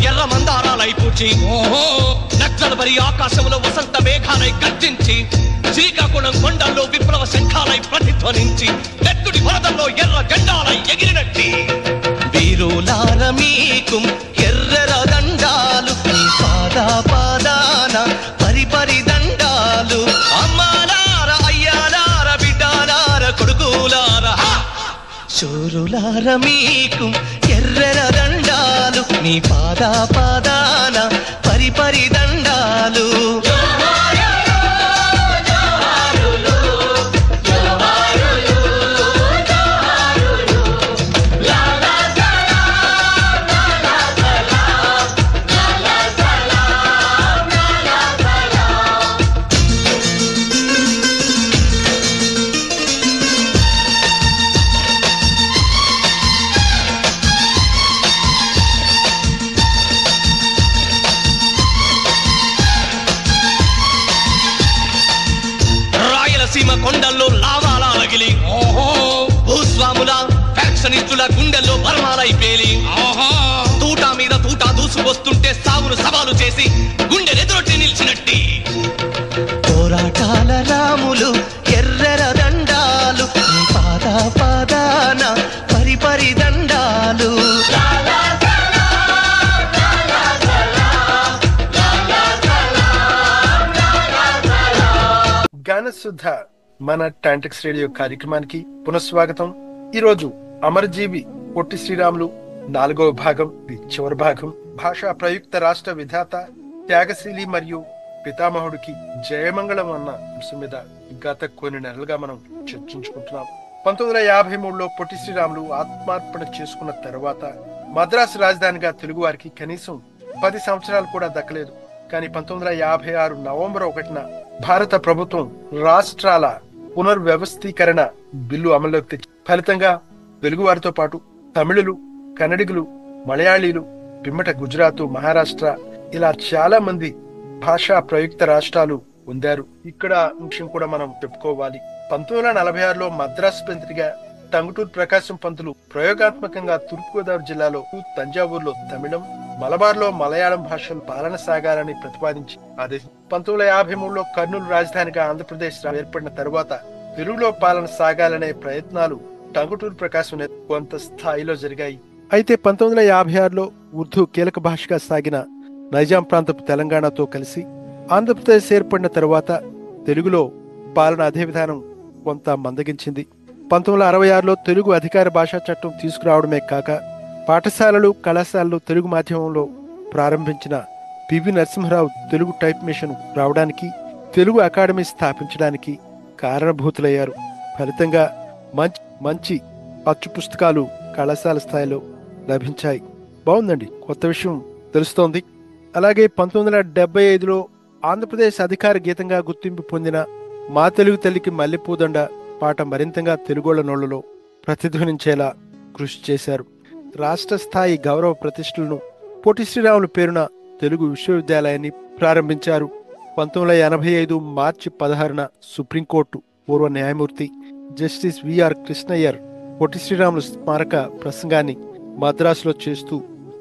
ఎర్ర మందారాలై పూచి నక్సల్ బరి ఆకాశంలో వసంత మేఘాలై గర్జించి శ్రీకాకుళం కొండల్లో విప్లవ శంఖాలై ప్రతిధ్వనించి నెత్తుడి వరదల్లో ఎర్ర జెండాలై ఎగిరినట్టి వీరులార మీకు ఎర్రర దండాలు, నీ పాద పాదాన పరిపరి దండాలు. అమ్మాలార, అయ్యాలార, బిడ్డాలార, కొడుకులార, శూరులార మీకు ఎర్రర దండాలు, మీ పాద పాదాన పరిపరి దండాలు. సీమ కొండల్లో లావాలా రగిలి భూస్వాముల ఫ్యాక్షనిస్టుల గుండెల్లో బర్మాలై పేలి తూటా మీద తూటా దూసుకొస్తుంటే సాగును సవాలు చేసి గుండెనెదురొట్టి నిలిచినట్టి పోరాటాల రాములు ఎర్రర దండాలు, పాద పాదాన పరిపరి దండాలు. గానసుధ మన టాంటిక్స్ రేడియో కార్యక్రమానికి పునఃస్వాగతం. ఈరోజు అమరజీవి పొట్టి శ్రీరాములు 4వ భాగం, చివరి భాగం. భాషా ప్రయుక్త రాష్ట్ర విధాత, త్యాగశీలి మరియు పితామహుడికి జయమంగళం అన్న అంశం మీద గత కొన్ని నెలలుగా మనం చర్చించుకుంటున్నాం. 1953లో పొట్టి శ్రీరాములు ఆత్మార్పణ చేసుకున్న తర్వాత మద్రాసు రాజధానిగా తెలుగు వారికి కనీసం 10 సంవత్సరాలు కూడా దక్కలేదు. కానీ 1956 నవంబర్ 1న భారత ప్రభుత్వం రాష్ట్రాల పునర్వ్యవస్థీకరణ బిల్లు అమల్లోకి తెచ్చి ఫలితంగా తెలుగు వారితో పాటు తమిళులు, కన్నడిగులు, మలయాళీలు, పిమ్మట గుజరాత్, మహారాష్ట్ర ఇలా చాలా మంది భాషా ప్రయుక్త రాష్ట్రాలు పొందారు. ఇక్కడ విషయం కూడా మనం చెప్పుకోవాలి. 1946లో మద్రాసు మంత్రిగా టంగుటూరు ప్రకాశం పంతులు ప్రయోగాత్మకంగా తూర్పుగోదావరి జిల్లాలో తంజావూరులో తమిళం, మలబార్లో మలయాళం భాషలు పాలన సాగాలని ప్రతిపాదించి ఆదేశించారు. 1953లో కర్నూలు రాజధానిగా ఆంధ్రప్రదేశ్ ఏర్పడిన తరువాత తెలుగులో పాలన సాగాలనే ప్రయత్నాలు టంగుటూరు ప్రకాశం కొంత స్థాయిలో జరిగాయి. అయితే 1956లో ఉర్దూ కీలక భాషగా సాగిన నైజాం ప్రాంతపు తెలంగాణతో కలిసి ఆంధ్రప్రదేశ్ ఏర్పడిన తరువాత తెలుగులో పాలన అదే విధానం కొంత మందగించింది. 1966లో తెలుగు అధికార భాషా చట్టం తీసుకురావడమే కాక పాఠశాలలు, కళాశాలలు తెలుగు మాధ్యమంలో ప్రారంభించిన పివి నరసింహరావు తెలుగు టైప్ మిషన్ రావడానికి, తెలుగు అకాడమీ స్థాపించడానికి కారణభూతులయ్యారు. ఫలితంగా మంచి అచ్చు పుస్తకాలు కళాశాల స్థాయిలో లభించాయి. బాగుందండి, కొత్త విషయం తెలుస్తోంది. అలాగే 1975లో ఆంధ్రప్రదేశ్ అధికార గీతంగా గుర్తింపు పొందిన మా తెలుగు తల్లికి మల్లెపూదండ పాట మరింతగా తెలుగోళ్ల నోళ్లలో ప్రతిధ్వనించేలా కృషి చేశారు. రాష్ట్ర స్థాయి గౌరవ ప్రతిష్టలను పొట్టి శ్రీరాములు పేరున తెలుగు విశ్వవిద్యాలయాన్ని ప్రారంభించారు. 1985 మార్చి 16న సుప్రీంకోర్టు పూర్వ న్యాయమూర్తి జస్టిస్ విఆర్ కృష్ణయ్యర్ పొట్టి శ్రీరాములు స్మారక ప్రసంగాన్ని మద్రాసులో చేస్తూ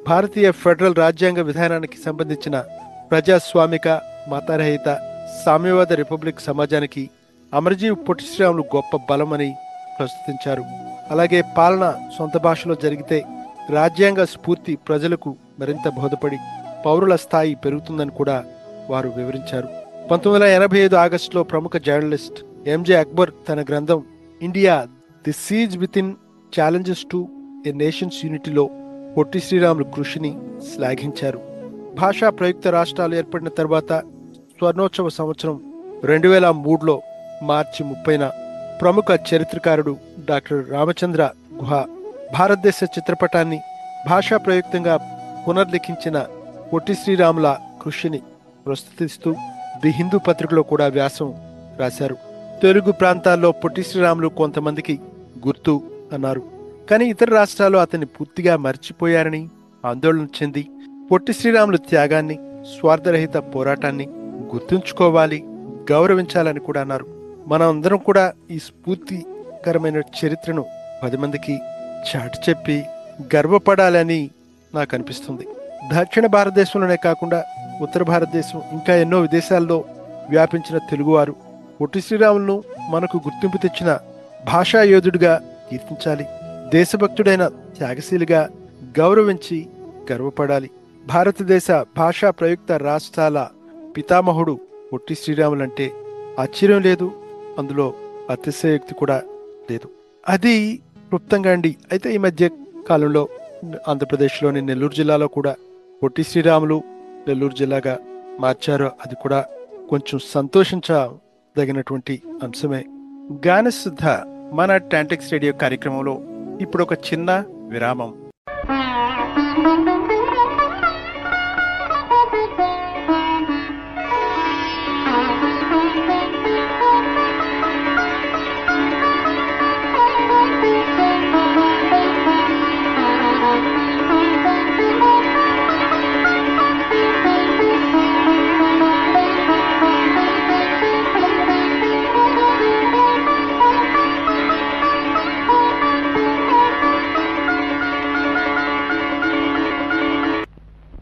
భారతీయ ఫెడరల్ రాజ్యాంగ విధానానికి సంబంధించిన ప్రజాస్వామిక, మతరహిత, సామ్యవాద రిపబ్లిక్ సమాజానికి అమరజీవి పొట్టి శ్రీరాములు గొప్ప బలమని ప్రస్తుతించారు. అలాగే పాలన సొంత భాషలో జరిగితే రాజ్యాంగ స్ఫూర్తి ప్రజలకు మరింత బోధపడి పౌరుల స్థాయి పెరుగుతుందని కూడా వారు వివరించారు. 1985 ఆగస్టులో ప్రముఖ జర్నలిస్ట్ ఎంజే అక్బర్ తన గ్రంథం India the siege within challenges to a nation's యూనిటీలో పొట్టి శ్రీరాములు కృషిని శ్లాఘించారు. భాషా ప్రయుక్త రాష్ట్రాలు ఏర్పడిన తర్వాత స్వర్ణోత్సవ సంవత్సరం 2003లో మార్చి 30న ప్రముఖ చరిత్రకారుడు డాక్టర్ రామచంద్ర గుహ భారతదేశ చిత్రపటాన్ని భాషా ప్రయుక్తంగా పునర్లిఖించిన పొట్టి శ్రీరాముల కృషిని ప్రస్తుతిస్తూ ది హిందూ పత్రికలో కూడా వ్యాసం రాశారు. తెలుగు ప్రాంతాల్లో పొట్టి శ్రీరాములు కొంతమందికి గుర్తు అన్నారు, కానీ ఇతర రాష్ట్రాలు అతన్ని పూర్తిగా మర్చిపోయారని ఆందోళన చెంది పొట్టి శ్రీరాములు త్యాగాన్ని, స్వార్థరహిత పోరాటాన్ని గుర్తుంచుకోవాలి, గౌరవించాలని కూడా అన్నారు. మనం అందరం కూడా ఈ స్ఫూర్తికరమైన చరిత్రను 10 మందికి చాటి చెప్పి గర్వపడాలని నాకు అనిపిస్తుంది. దక్షిణ భారతదేశంలోనే కాకుండా ఉత్తర భారతదేశం ఇంకా ఎన్నో విదేశాల్లో వ్యాపించిన తెలుగువారు పొట్టి శ్రీరాములను మనకు గుర్తింపు తెచ్చిన భాషా యోధుడిగా కీర్తించాలి, దేశభక్తుడైన త్యాగశీలిగా గౌరవించి గర్వపడాలి. భారతదేశ భాషా ప్రయుక్త రాష్ట్రాల పితామహుడు పొట్టి శ్రీరాములంటే ఆశ్చర్యం లేదు, అందులో అతిశయోక్తి కూడా లేదు. అది క్లుప్తంగా అండి. అయితే ఈ మధ్య కాలంలో ఆంధ్రప్రదేశ్లోని నెల్లూరు జిల్లాలో కూడా పొట్టి శ్రీరాములు నెల్లూరు జిల్లాగా మార్చారు. అది కూడా కొంచెం సంతోషించదగినటువంటి అంశమే. గానసుధ మన టాంటెక్స్ రేడియో కార్యక్రమంలో ఇప్పుడు ఒక చిన్న విరామం.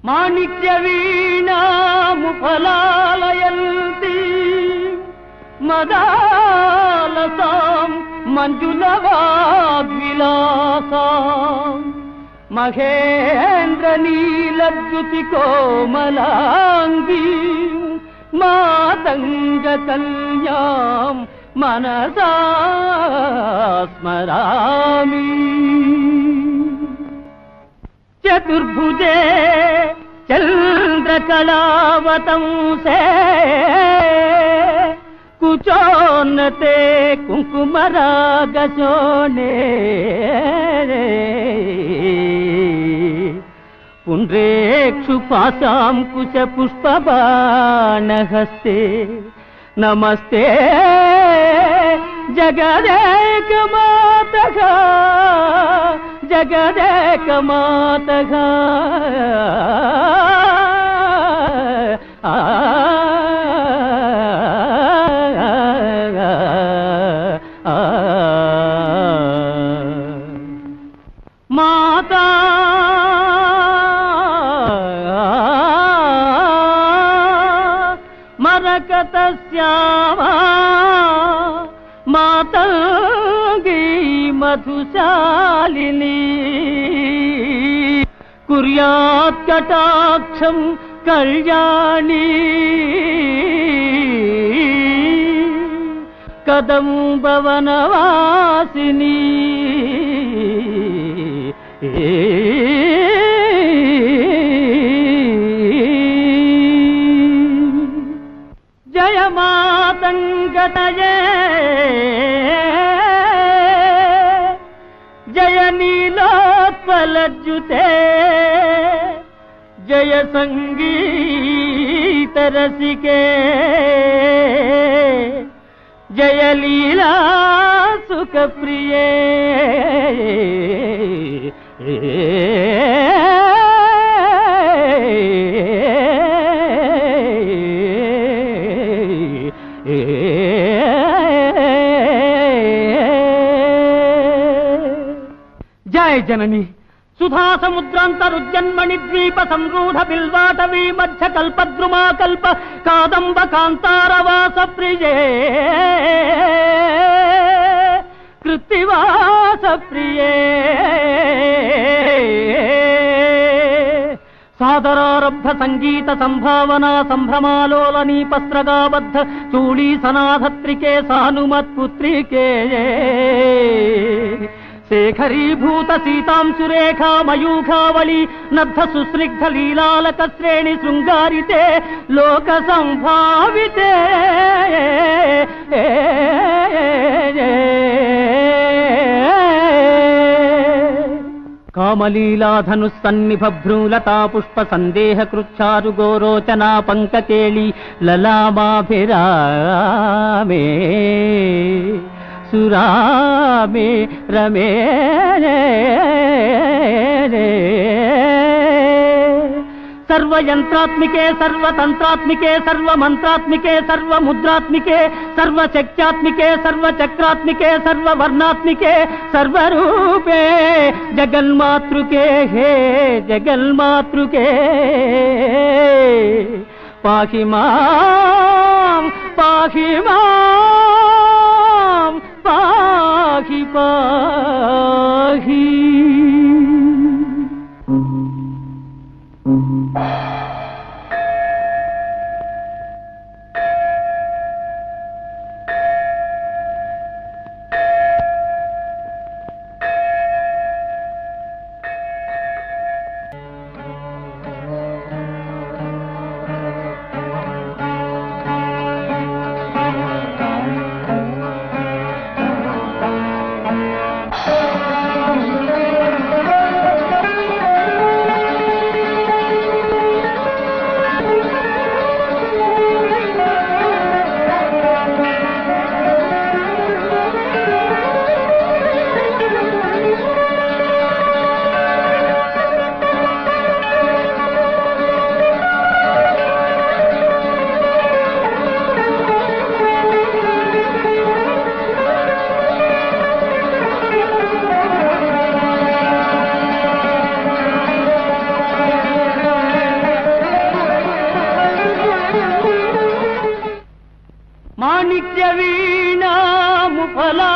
మాణిక్య వీణాముఫలాలయంతి మదాలసాం మంజులవాగ్విలాసాం మహేంద్ర నీలద్యుతి కోమలాంగీ మాతంగ కల్యాం మనసా స్మరామి. చతుర్భుజే చంద్రకళావతంసే కుచోన్నతే కుంకుమరాగశోణే పుండ్రేక్షు పాశాంకుశ పుష్పబాణహస్తే నమస్తే జగదేకమాతః జగదేకమాతః. మాతా మరకతస్యామా మాతంగీ మధుశాలిని కుర్యాత్ కటాక్షం కళ్యాణి కదంబవనవాసిని. జయ మాతంగతయే జయ నీలోత్పలజ్జుతే జయ సంగీత రసికే జయ లీలా సుఖ ప్రియే. జయ జనని సుధా సముద్రాంతరుజ్జన్మణి ద్వీప సంరూఢ బిల్వాటవీ మధ్య కల్పద్రుమా కల్ప కాదంబ కాంతారవాస ప్రియే కృత్తివాస ప్రియే సాదరారబ్ధ సంగీత సంభావనా సంభ్రమాలోలని పస్త్రగాబద్ధ చూళీ సనాధత్రికే సానుమత్పుత్రికే శేఖరీభూత సీతాంశురేఖా మయూఖావళి నద్ధ సుస్నిగ్ధ లీలాలక శ్రేణి శృంగారితే లోక సంభావితే కామలీలాధనుస్సన్నిభ్రూలతా పుష్ప సందేహ కృచ్ఛారు గోరోచనా పంకకేళి లలామాభిరామే సురామే రమే సర్వయంత్రాత్మికే సర్వతంత్రాత్మికే సర్వమంత్రాత్మికే సర్వముద్రాత్మికే సర్వశక్త్యాత్మికే సర్వచక్రాత్మికే సర్వవర్ణాత్మికే సర్వరూపే జగన్మాతృకే హే జగన్మాతృకే పాహి మాం పాహి మాం పాహి పాహి.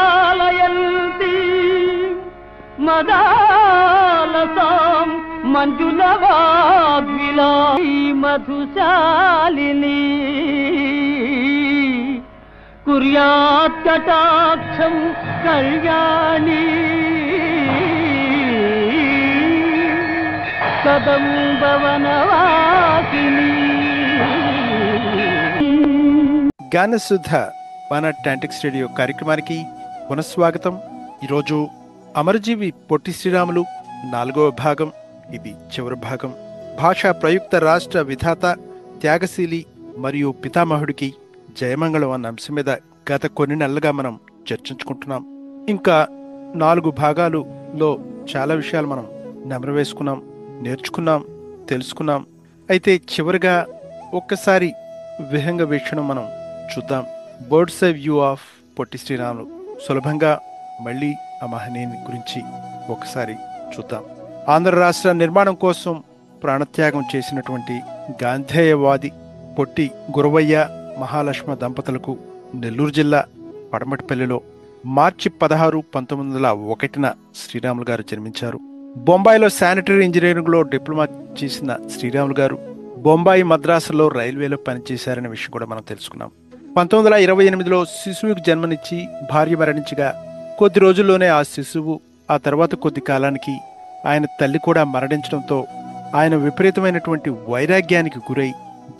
మాణిక్యవీణాముపలాలయంతి మదాలసాం మంజులవాగ్విలాసి మధుశాలిని కుర్యాత్ కటాక్షం కళ్యాణి కదంబవనవాసిని. జ్ఞానసుధ మన టాంటిక్స్ రేడియో కార్యక్రమానికి పునఃస్వాగతం. ఈరోజు అమరజీవి పొట్టి శ్రీరాములు 4వ భాగం, ఇది చివరి భాగం. భాషా ప్రయుక్త రాష్ట్ర విధాత, త్యాగశీలి మరియు పితామహుడికి జయమంగళం అన్న అంశం మీద గత కొన్ని నెలలుగా మనం చర్చించుకుంటున్నాం. ఇంకా 4 భాగాలులో చాలా విషయాలు మనం నెమరవేసుకున్నాం, నేర్చుకున్నాం, తెలుసుకున్నాం. అయితే చివరిగా ఒక్కసారి విహంగ వీక్షణం మనం చూద్దాం. Bird's eye view of Potti Sriramulu. సులభంగా మళ్ళీ ఆ మహనీయుని గురించి ఒకసారి చూద్దాం. ఆంధ్ర రాష్ట్ర నిర్మాణం కోసం ప్రాణత్యాగం చేసినటువంటి గాంధేయవాది పొట్టి గురవయ్య మహాలక్ష్మ దంపతులకు నెల్లూరు జిల్లా పడమటిపల్లిలో మార్చి 16, 1901 శ్రీరాములు గారు జన్మించారు. బొంబాయిలో శానిటరీ ఇంజనీరింగ్లో డిప్లొమా చేసిన శ్రీరాములు గారు బొంబాయి, మద్రాసులో రైల్వేలో పనిచేశారనే విషయం కూడా మనం తెలుసుకున్నాం. 1928లో శిశువుకి జన్మనిచ్చి భార్య మరణించగా కొద్ది రోజుల్లోనే ఆ శిశువు, ఆ తర్వాత కొద్ది కాలానికి ఆయన తల్లి కూడా మరణించడంతో ఆయన విపరీతమైనటువంటి వైరాగ్యానికి గురై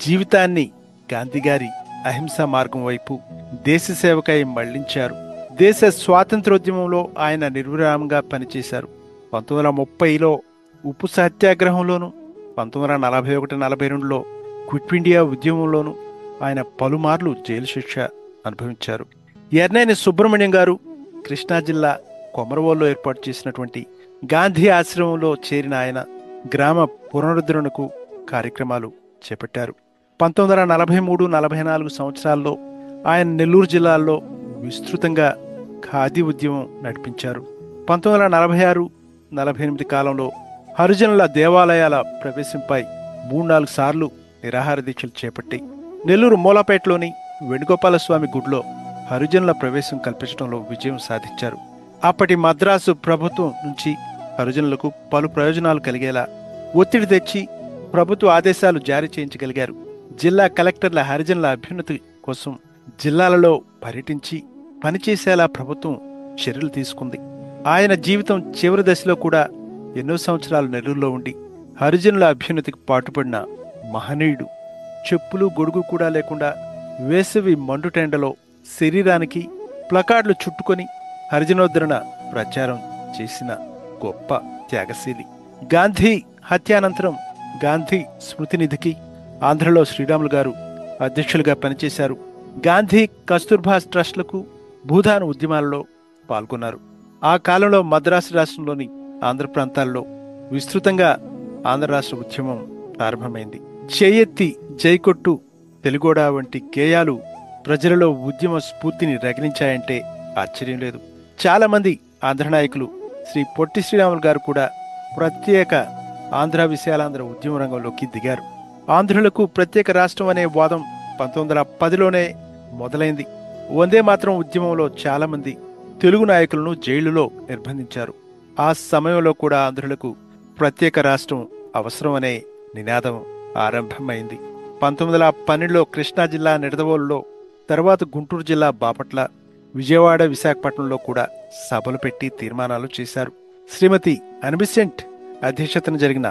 జీవితాన్ని గాంధీగారి అహింసా మార్గం వైపు దేశ సేవకై మళ్లించారు. దేశ స్వాతంత్రోద్యమంలో ఆయన నిర్విరామంగా పనిచేశారు. 1930లో ఉప్పు సత్యాగ్రహంలోను, 1941-42లో క్విట్ ఇండియా ఉద్యమంలోను ఆయన పలుమార్లు జైలు శిక్ష అనుభవించారు. ఎర్నేని సుబ్రహ్మణ్యం గారు కృష్ణా జిల్లా కొమరవోల్లో ఏర్పాటు చేసినటువంటి గాంధీ ఆశ్రమంలో చేరిన ఆయన గ్రామ పునరుద్ధరణకు కార్యక్రమాలు చేపట్టారు. 1943-44 సంవత్సరాల్లో ఆయన నెల్లూరు జిల్లాలో విస్తృతంగా ఖాదీ ఉద్యమం నడిపించారు. 1946-48 కాలంలో హరిజనుల దేవాలయాల ప్రవేశంపై 3-4 సార్లు నిరాహార దీక్షలు చేపట్టి నెల్లూరు మూలపేటలోని వేణుగోపాలస్వామి గుడిలో హరిజనుల ప్రవేశం కల్పించడంలో విజయం సాధించారు. అప్పటి మద్రాసు ప్రభుత్వం నుంచి హరిజనులకు పలు ప్రయోజనాలు కలిగేలా ఒత్తిడి తెచ్చి ప్రభుత్వ ఆదేశాలు జారీ చేయించగలిగారు. జిల్లా కలెక్టర్ల హరిజనుల అభ్యున్నతి కోసం జిల్లాలలో పర్యటించి పనిచేసేలా ప్రభుత్వం చర్యలు తీసుకుంది. ఆయన జీవితం చివరి దశలో కూడా ఎన్నో సంవత్సరాలు నెల్లూరులో ఉండి హరిజనుల అభ్యున్నతికి పాటుపడిన మహనీయుడు. చెప్పులు గొడుగు కూడా లేకుండా వేసవి మండుటెండలో శరీరానికి ప్లకార్డులు చుట్టుకొని హరిజనోద్ధరణ ప్రచారం చేసిన గొప్ప త్యాగశీలి. గాంధీ హత్యానంతరం గాంధీ స్మృతి నిధికి ఆంధ్రలో శ్రీరాములు గారు అధ్యక్షులుగా పనిచేశారు. గాంధీ కస్తూర్బా ట్రస్టులకు భూదాన ఉద్యమాలలో పాల్గొన్నారు. ఆ కాలంలో మద్రాసు రాష్ట్రంలోని ఆంధ్ర ప్రాంతాల్లో విస్తృతంగా ఆంధ్ర రాష్ట్ర ఉద్యమం ప్రారంభమైంది. చేయెత్తి జైకొట్టు తెలుగోడ వంటి గేయాలు ప్రజలలో ఉద్యమ స్ఫూర్తిని రగిలించాయంటే ఆశ్చర్యం లేదు. చాలా మంది ఆంధ్ర నాయకులు శ్రీ పొట్టి శ్రీరాములు గారు కూడా ప్రత్యేక ఆంధ్ర విశాలాంధ్ర ఉద్యమ రంగంలోకి దిగారు. ఆంధ్రులకు ప్రత్యేక రాష్ట్రం అనే వాదం 1910లోనే మొదలైంది. వందే మాత్రం ఉద్యమంలో చాలా మంది తెలుగు నాయకులను జైలులో నిర్బంధించారు. ఆ సమయంలో కూడా ఆంధ్రులకు ప్రత్యేక రాష్ట్రం అవసరం అనే నినాదం ఆరంభమైంది. 1912లో కృష్ణా జిల్లా నిడదవోలులో, తర్వాత గుంటూరు జిల్లా బాపట్ల, విజయవాడ, విశాఖపట్నంలో కూడా సభలు పెట్టి తీర్మానాలు చేశారు. శ్రీమతి అనిబిసెంట్ అధ్యక్షతన జరిగిన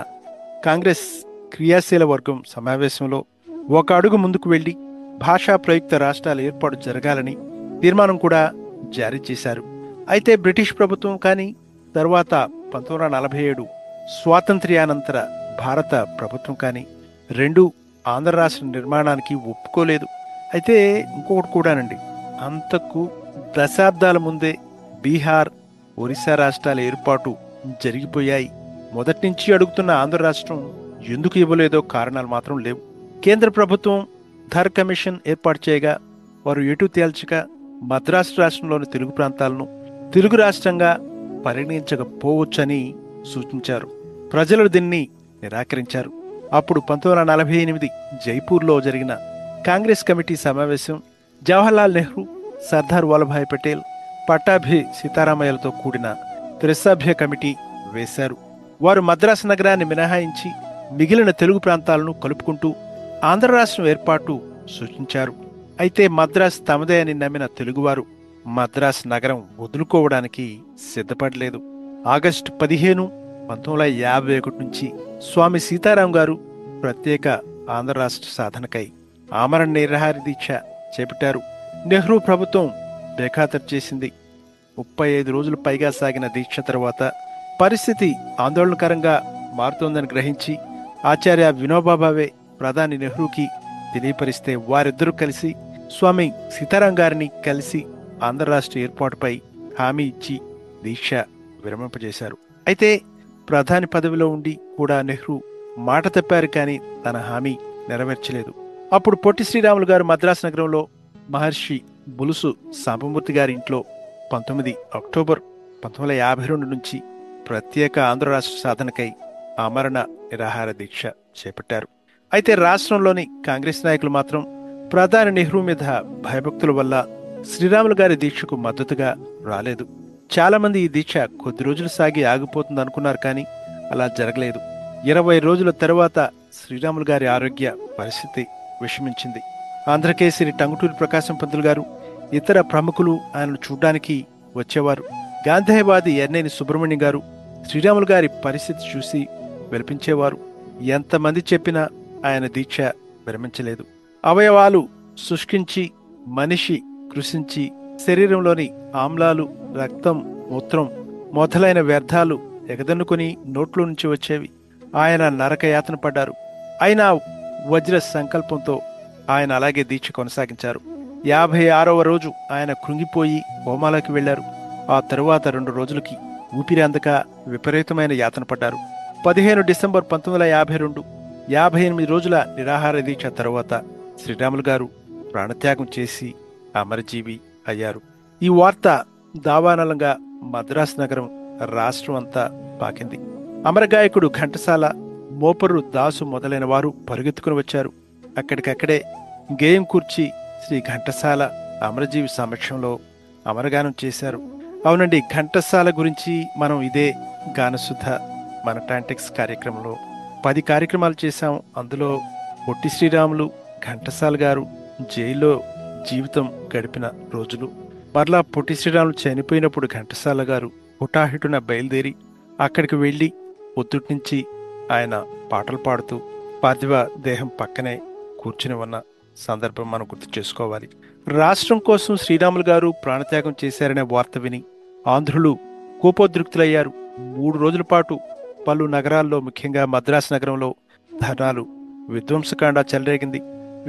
కాంగ్రెస్ క్రియాశీల వర్గం సమావేశంలో ఒక అడుగు ముందుకు వెళ్లి భాషా ప్రయుక్త రాష్ట్రాల ఏర్పాటు జరగాలని తీర్మానం కూడా జారీ చేశారు. అయితే బ్రిటిష్ ప్రభుత్వం కానీ తర్వాత 1947 స్వాతంత్ర్యానంతర భారత ప్రభుత్వం కానీ రెండూ ఆంధ్ర రాష్ట్ర నిర్మాణానికి ఒప్పుకోలేదు. అయితే ఇంకొకటి కూడానండి, అంతకు దశాబ్దాల ముందే బీహార్, ఒరిస్సా రాష్ట్రాల ఏర్పాటు జరిగిపోయాయి. మొదటి నుంచి అడుగుతున్న ఆంధ్ర రాష్ట్రం ఎందుకు ఇవ్వలేదో కారణాలు మాత్రం లేవు. కేంద్ర ప్రభుత్వం ధర్ కమిషన్ ఏర్పాటు చేయగా వారు ఎటు తేల్చక మద్రాసు రాష్ట్రంలోని తెలుగు ప్రాంతాలను తెలుగు రాష్ట్రంగా పరిగణించకపోవచ్చని సూచించారు. ప్రజలు దీన్ని నిరాకరించారు. అప్పుడు 1948 జైపూర్లో జరిగిన కాంగ్రెస్ కమిటీ సమావేశం జవహర్లాల్ నెహ్రూ, సర్దార్ వల్లభాయ్ పటేల్, పట్టాభి సీతారామయ్యలతో కూడిన త్రిసభ్య కమిటీ వేశారు. వారు మద్రాసు నగరాన్ని మినహాయించి మిగిలిన తెలుగు ప్రాంతాలను కలుపుకుంటూ ఆంధ్ర రాష్ట్రం ఏర్పాటు సూచించారు. అయితే మద్రాసు తమదే అని నమ్మిన తెలుగువారు మద్రాసు నగరం వదులుకోవడానికి సిద్ధపడలేదు. ఆగస్టు 15, 1951 నుంచి స్వామి సీతారాం గారు ప్రత్యేక ఆంధ్ర రాష్ట్ర సాధనకై ఆమరణ నిరాహార దీక్ష చేపట్టారు. నెహ్రూ ప్రభుత్వం బేఖాతరు చేసింది. 35 రోజులు పైగా సాగిన దీక్ష తర్వాత పరిస్థితి ఆందోళనకరంగా మారుతోందని గ్రహించి ఆచార్య వినోబా భావే ప్రధాని నెహ్రూకి తెలియపరిస్తే వారిద్దరూ కలిసి స్వామి సీతారాం గారిని కలిసి ఆంధ్ర రాష్ట్ర ఏర్పాటుపై హామీ ఇచ్చి దీక్ష విరమింపజేశారు. అయితే ప్రధాని పదవిలో ఉండి కూడా నెహ్రూ మాట తప్పారు కానీ తన హామీ నెరవేర్చలేదు. అప్పుడు పొట్టి శ్రీరాములు గారు మద్రాసు నగరంలో మహర్షి బులుసు సాంబమూర్తి గారి ఇంట్లో 19 అక్టోబర్ 1952 నుంచి ప్రత్యేక ఆంధ్ర రాష్ట్ర సాధనకై ఆమరణ నిరాహార దీక్ష చేపట్టారు. అయితే రాష్ట్రంలోని కాంగ్రెస్ నాయకులు మాత్రం ప్రధాని నెహ్రూ మీద భయభక్తుల వల్ల శ్రీరాములు గారి దీక్షకు మద్దతుగా రాలేదు. చాలా మంది ఈ దీక్ష కొద్ది రోజులు సాగి ఆగిపోతుంది అనుకున్నారు, కానీ అలా జరగలేదు. 20 రోజుల తరువాత శ్రీరాములు గారి ఆరోగ్య పరిస్థితి విషమించింది. ఆంధ్రకేసరి టంగుటూరి ప్రకాశం పంతులు గారు, ఇతర ప్రముఖులు ఆయనను చూడ్డానికి వచ్చేవారు. గాంధేయవాది ఎర్నేని సుబ్రహ్మణ్యం గారు శ్రీరాములు గారి పరిస్థితి చూసి విలపించేవారు. ఎంతమంది చెప్పినా ఆయన దీక్ష విరమించలేదు. అవయవాలు శుష్కించి మనిషి కృషించి శరీరంలోని ఆమ్లాలు, రక్తం, మూత్రం మొదలైన వ్యర్థాలు ఎగదన్నుకుని నోట్లో నుంచి వచ్చేవి. ఆయన నరకయాతన పడ్డారు. అయినా వజ్ర సంకల్పంతో ఆయన అలాగే దీక్ష కొనసాగించారు. 56వ రోజు ఆయన కృంగిపోయి హోమాలకి వెళ్లారు. ఆ తరువాత 2 రోజులకి ఊపిరి అందక విపరీతమైన యాతన పడ్డారు. 15 డిసెంబర్ 1952 58 రోజుల నిరాహార దీక్ష తరువాత శ్రీరాములు గారు ప్రాణత్యాగం చేసి అమరజీవి అయ్యారు. ఈ వార్త దావానలంగా మద్రాసు నగరం, రాష్ట్రం అంతా పాకింది. అమరగాయకుడు ఘంటసాల, మోపర్రు దాసు మొదలైన వారు పరుగెత్తుకుని వచ్చారు. అక్కడికక్కడే గేయం కూర్చి శ్రీ ఘంటసాల అమరజీవి సమక్షంలో అమరగానం చేశారు. అవునండి, ఘంటసాల గురించి మనం ఇదే గానసుధ మన టాంటెక్స్ కార్యక్రమంలో 10 కార్యక్రమాలు చేశాం. అందులో పొట్టి శ్రీరాములు, ఘంటసాల గారు జైల్లో జీవితం గడిపిన రోజులు, మరలా పొట్టి శ్రీరాములు చనిపోయినప్పుడు ఘంటసాల గారు హుటాహుటిన బయలుదేరి అక్కడికి వెళ్ళి పొద్దుటి నుంచి ఆయన పాటలు పాడుతూ పార్థివ దేహం పక్కనే కూర్చుని ఉన్న సందర్భం మనం గుర్తు చేసుకోవాలి. రాష్ట్రం కోసం శ్రీరాములు గారు ప్రాణత్యాగం చేశారనే వార్త విని ఆంధ్రులు కోపోద్రిక్తులయ్యారు. 3 రోజుల పాటు పలు నగరాల్లో, ముఖ్యంగా మద్రాసు నగరంలో ధర్నాలు, విధ్వంసకాండ చెలరేగింది.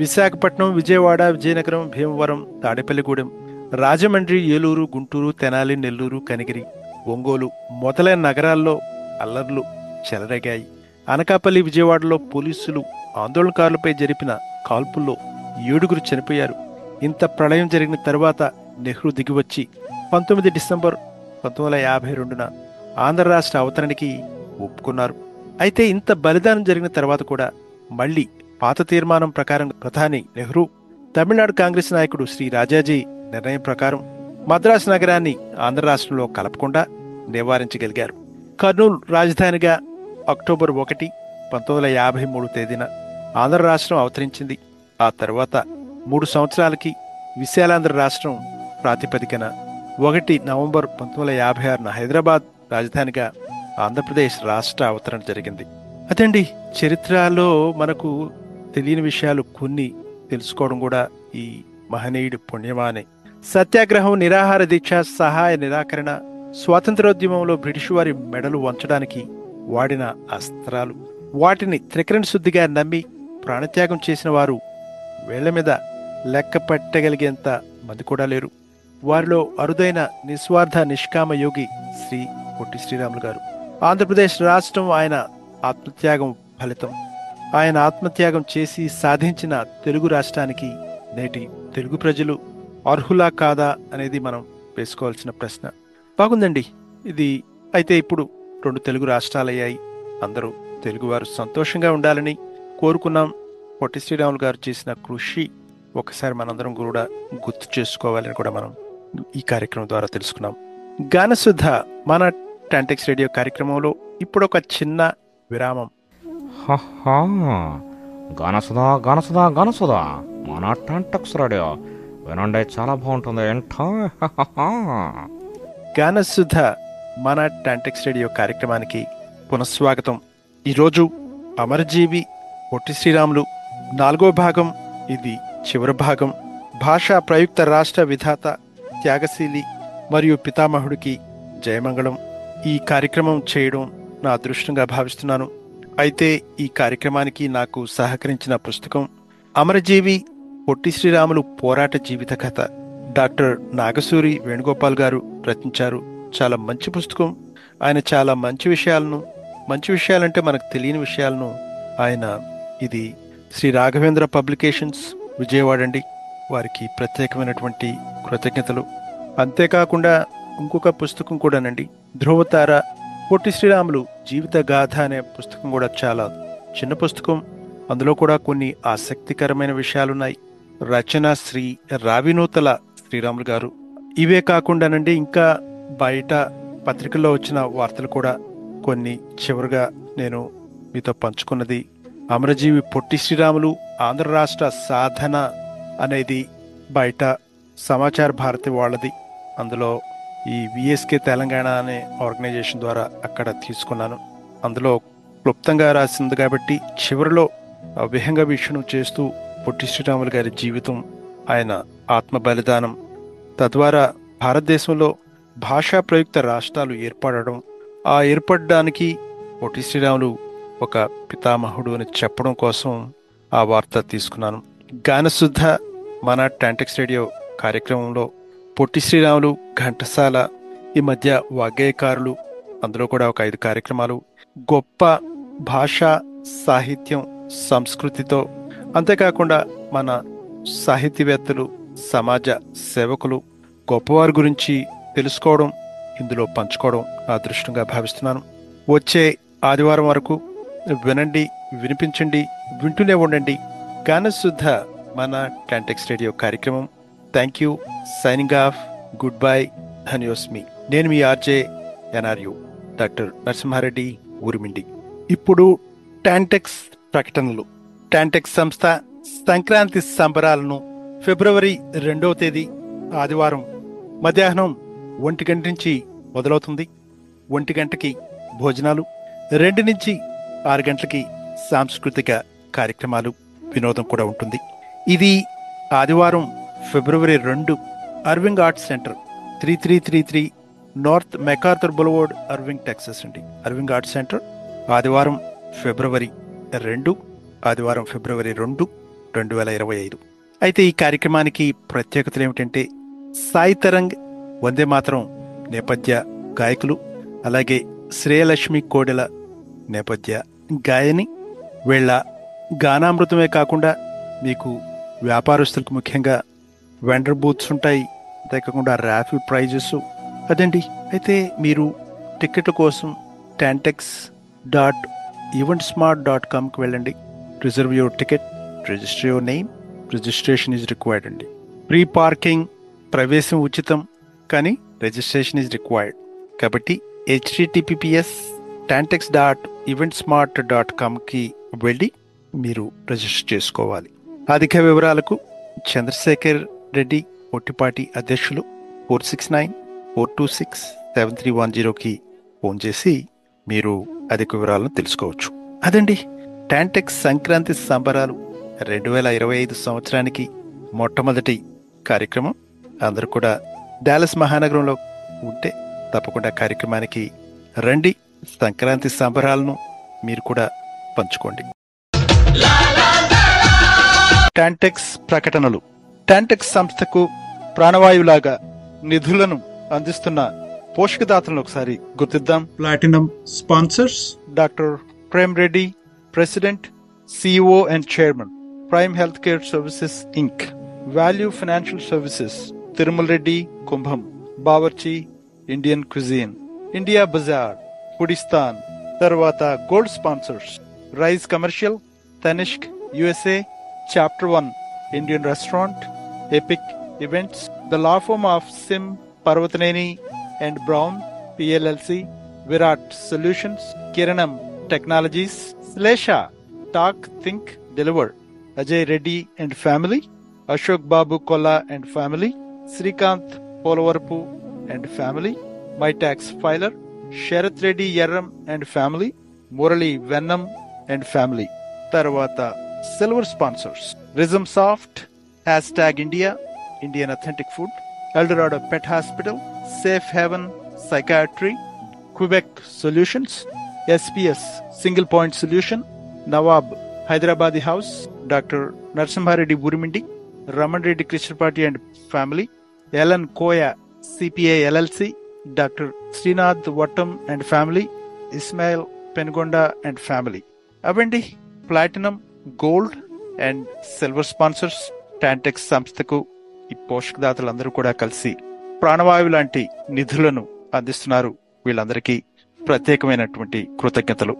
విశాఖపట్నం, విజయవాడ, విజయనగరం, భీమవరం, తాడేపల్లిగూడెం, రాజమండ్రి, ఏలూరు, గుంటూరు, తెనాలి, నెల్లూరు, కనిగిరి, ఒంగోలు మొదలైన నగరాల్లో అల్లర్లు చెలరేగాయి. అనకాపల్లి, విజయవాడలో పోలీసులు ఆందోళనకారులపై జరిపిన కాల్పుల్లో 7 చనిపోయారు. ఇంత ప్రళయం జరిగిన తరువాత నెహ్రూ దిగివచ్చి 19 డిసెంబర్ 1952న ఆంధ్ర రాష్ట్ర అవతరణకి ఒప్పుకున్నారు. అయితే ఇంత బలిదానం జరిగిన తర్వాత కూడా మళ్లీ పాత తీర్మానం ప్రకారం ప్రధాని నెహ్రూ తమిళనాడు కాంగ్రెస్ నాయకుడు శ్రీ రాజాజీ నిర్ణయం ప్రకారం మద్రాసు నగరాన్ని ఆంధ్ర రాష్ట్రంలో కలపకుండా నివారించగలిగారు. కర్నూలు రాజధానిగా అక్టోబర్ 1, 1953 తేదీన ఆంధ్ర రాష్ట్రం అవతరించింది. ఆ తర్వాత 3 సంవత్సరాలకి విశాలాంధ్ర రాష్ట్రం ప్రాతిపదికన 1 నవంబర్ 1956న హైదరాబాద్ రాజధానిగా ఆంధ్రప్రదేశ్ రాష్ట్ర అవతరణ జరిగింది. అదండి చరిత్రలో మనకు తెలియని విషయాలు కొన్ని తెలుసుకోవడం కూడా ఈ మహనీయుడి పుణ్యమానే. సత్యాగ్రహం, నిరాహార దీక్ష, సహాయ నిరాకరణ, స్వాతంత్రోద్యమంలో బ్రిటిష్ వారి మెడలు వంచడానికి వాడిన అస్త్రాలు, వాటిని త్రికరణ శుద్ధిగా నమ్మి ప్రాణత్యాగం చేసిన వారు వేళ్ల మీద లెక్క పెట్టగలిగేంత మంది కూడా లేరు. వారిలో అరుదైన నిస్వార్థ నిష్కామ యోగి శ్రీ పొట్టి శ్రీరాములు గారు. ఆంధ్రప్రదేశ్ రాష్ట్రం ఆయన ఆత్మత్యాగం ఫలితం. ఆయన ఆత్మత్యాగం చేసి సాధించిన తెలుగు రాష్ట్రానికి నేటి తెలుగు ప్రజలు అర్హులా కాదా అనేది మనం వేసుకోవాల్సిన ప్రశ్న. బాగుందండి ఇది. అయితే ఇప్పుడు 2 తెలుగు రాష్ట్రాలయ్యాయి. అందరూ తెలుగువారు సంతోషంగా ఉండాలని కోరుకున్నాం. పొట్టి శ్రీరాములు గారు చేసిన కృషి ఒకసారి మనందరం కూడా గుర్తు చేసుకోవాలని కూడా మనం ఈ కార్యక్రమం ద్వారా తెలుసుకున్నాం. గానసుధ మన టాంటెక్స్ రేడియో కార్యక్రమంలో ఇప్పుడు ఒక చిన్న విరామం. గానసుధా గానసుధా గానసుధా మన టాంటెక్స్ రేడియో వినండి, చాలా బాగుంటుంది. ఏంటో గానసుధ మన టాంటెక్స్ రేడియో కార్యక్రమానికి పునఃస్వాగతం. ఈరోజు అమరజీవి పొట్టి శ్రీరాములు 4వ భాగం, ఇది చివరి భాగం. భాషా ప్రయుక్త రాష్ట్ర విధాత, త్యాగశీలి మరియు పితామహుడికి జయమంగళం. ఈ కార్యక్రమం చేయడం నా అదృష్టంగా భావిస్తున్నాను. అయితే ఈ కార్యక్రమానికి నాకు సహకరించిన పుస్తకం అమరజీవి పొట్టి శ్రీరాములు పోరాట జీవిత కథ. డాక్టర్ నాగసూరి వేణుగోపాల్ గారు రచించారు. చాలా మంచి పుస్తకం. ఆయన చాలా మంచి విషయాలంటే మనకు తెలియని విషయాలను ఆయన, ఇది శ్రీ రాఘవేంద్ర పబ్లికేషన్స్ విజయవాడ అండి, వారికి ప్రత్యేకమైనటువంటి కృతజ్ఞతలు. అంతేకాకుండా ఇంకొక పుస్తకం కూడానండి, ధ్రువతార పొట్టి శ్రీరాములు జీవిత గాథ అనే పుస్తకం కూడా చాలా చిన్న పుస్తకం. అందులో కూడా కొన్ని ఆసక్తికరమైన విషయాలున్నాయి. రచన శ్రీ రావినూతల శ్రీరాములు గారు. ఇవే కాకుండానండి ఇంకా బయట పత్రికల్లో వచ్చిన వార్తలు కూడా కొన్ని చివరిగా నేను మీతో పంచుకున్నది. అమరజీవి పొట్టి శ్రీరాములు ఆంధ్ర రాష్ట్ర సాధన అనేది బయట సమాచార భారతి వాళ్ళది. అందులో ఈ విఎస్కే తెలంగాణ అనే ఆర్గనైజేషన్ ద్వారా అక్కడ తీసుకున్నాను. అందులో క్లుప్తంగా రాసింది కాబట్టి చివరిలో విహంగ వీక్షణం చేస్తూ పొట్టి శ్రీరాములు గారి జీవితం, ఆయన ఆత్మ బలిదానం, తద్వారా భారతదేశంలో భాషా ప్రయుక్త రాష్ట్రాలు ఏర్పడడం, ఆ ఏర్పడడానికి పొట్టి శ్రీరాములు ఒక పితామహుడు అని చెప్పడం కోసం ఆ వార్త తీసుకున్నాను. గానసుధ మన టాంటెక్స్ రేడియో కార్యక్రమంలో పొట్టి శ్రీరాములు, ఘంటసాల, ఈ మధ్య వాగ్గేయకారులు, అందులో కూడా ఒక 5 కార్యక్రమాలు, గొప్ప భాషా సాహిత్యం సంస్కృతితో, అంతేకాకుండా మన సాహితీవేత్తలు, సమాజ సేవకులు, గొప్పవారి గురించి తెలుసుకోవడం, ఇందులో పంచుకోవడం నా అదృష్టంగా భావిస్తున్నాను. వచ్చే ఆదివారం వరకు వినండి, వినిపించండి, వింటూనే ఉండండి గానశుద్ధ మన టాంటెక్స్ రేడియో కార్యక్రమం. Thank you. Signing off. Goodbye. ధన్యోస్మి. నేను మీ RJ NRU doctor Narasimhareddy Urimindi. ఇప్పుడు టాంటెక్స్ ప్రకటనలు. టాంటెక్స్ సంస్థ సంక్రాంతి సంబరాలను ఫిబ్రవరి 2వ తేదీ ఆదివారం మధ్యాహ్నం 1 గంట నుంచి మొదలవుతుంది. 1 గంటకి భోజనాలు, 2 నుంచి 6 గంటలకి సాంస్కృతిక కార్యక్రమాలు, వినోదం కూడా ఉంటుంది. ఇది ఆదివారం ఫిబ్రవరి 2 Irving arts centre, 3333 north MacArthur boulevard, Irving, Texas అండి. అర్వింగ్ ఆర్ట్స్ సెంటర్ ఆదివారం ఫిబ్రవరి 2 2025. అయితే ఈ కార్యక్రమానికి ప్రత్యేకతలు ఏమిటంటే సాయి తరంగ్, వందే మాతరం నేపథ్య గాయకులు, అలాగే శ్రేయలక్ష్మి కోడెల నేపథ్య గాయని. వీళ్ళ గానామృతమే కాకుండా మీకు వ్యాపారస్తులకు ముఖ్యంగా వెండర్ బూత్స్ ఉంటాయి, అంతేకాకుండా రాఫిల్ ప్రైజెస్ అదండి. అయితే మీరు టికెట్ల కోసం tantex.eventsmart.comకి వెళ్ళండి. Reserve your ticket, register your name, registration is required అండి. ప్రీ పార్కింగ్, ప్రవేశం ఉచితం, కానీ రిజిస్ట్రేషన్ ఈజ్ రిక్వైర్డ్. కాబట్టి https://tantex.eventsmart.comకి వెళ్ళి మీరు రిజిస్టర్ చేసుకోవాలి. అధిక వివరాలకు చంద్రశేఖర్ రెడ్డి పొట్టిపాటి అధ్యక్షులు 469-426-7310కి ఫోన్ చేసి మీరు అధిక వివరాలను తెలుసుకోవచ్చు. అదండి టాంటెక్స్ సంక్రాంతి సంబరాలు 2025 సంవత్సరానికి మొట్టమొదటి కార్యక్రమం. అందరూ కూడా డాలస్ మహానగరంలో ఉంటే తప్పకుండా కార్యక్రమానికి రండి. సంక్రాంతి సంబరాలను మీరు కూడా పంచుకోండి. టాంటెక్స్ ప్రకటనలు. టాంటెక్స్ సంస్థకు ప్రాణవాయువులాగా నిధులను అందిస్తున్న పోషకదాతలను ఒకసారి గుర్తిద్దాం. Platinum sponsors: doctor Prem Reddy, president, CEO and chairman, Prime Health Care Services Inc. Value Financial Services, Tirumala Reddy Kumbham, Bawarchi Indian Cuisine, India Bazaar, పుడిస్తాన్. తర్వాత gold sponsors: Rise Commercial, Tanishq USA, Chapter 1 Indian Restaurant, Epic Events, the law firm of Sim Parvataneni and Brown PLLC, Virat Solutions, Kiranam Technologies, Shlesha, Talk Think Deliver, Ajay Reddy and family, Ashok Babu Kolla and family, Srikanth Polavarapu and family, My Tax Filer, Sarath Reddy Erram and family, Murali Vennam and family. తర్వాత silver sponsors: రిజమ్ Soft, Hashtag India, Indian Authentic Food, Eldorado Pet Hospital, Safe Haven Psychiatry, Quebec Solutions, SPS Single Point Solution, Nawab Hyderabadi House, doctor Narasimhareddy Urimindi, Raman Reddy Krishnapati and family, Elan Koya CPI LLC, doctor Srinath Vattam and family, Ismail Penugonda and family. అవండి platinum, gold and silver sponsors. TANTEX సంస్థకు ఈ పోషకదాతలందరూ కూడా కలిసి ప్రాణవాయువు లాంటి నిధులను అందిస్తున్నారు. వీళ్ళందరికీ ప్రత్యేకమైనటువంటి కృతజ్ఞతలు.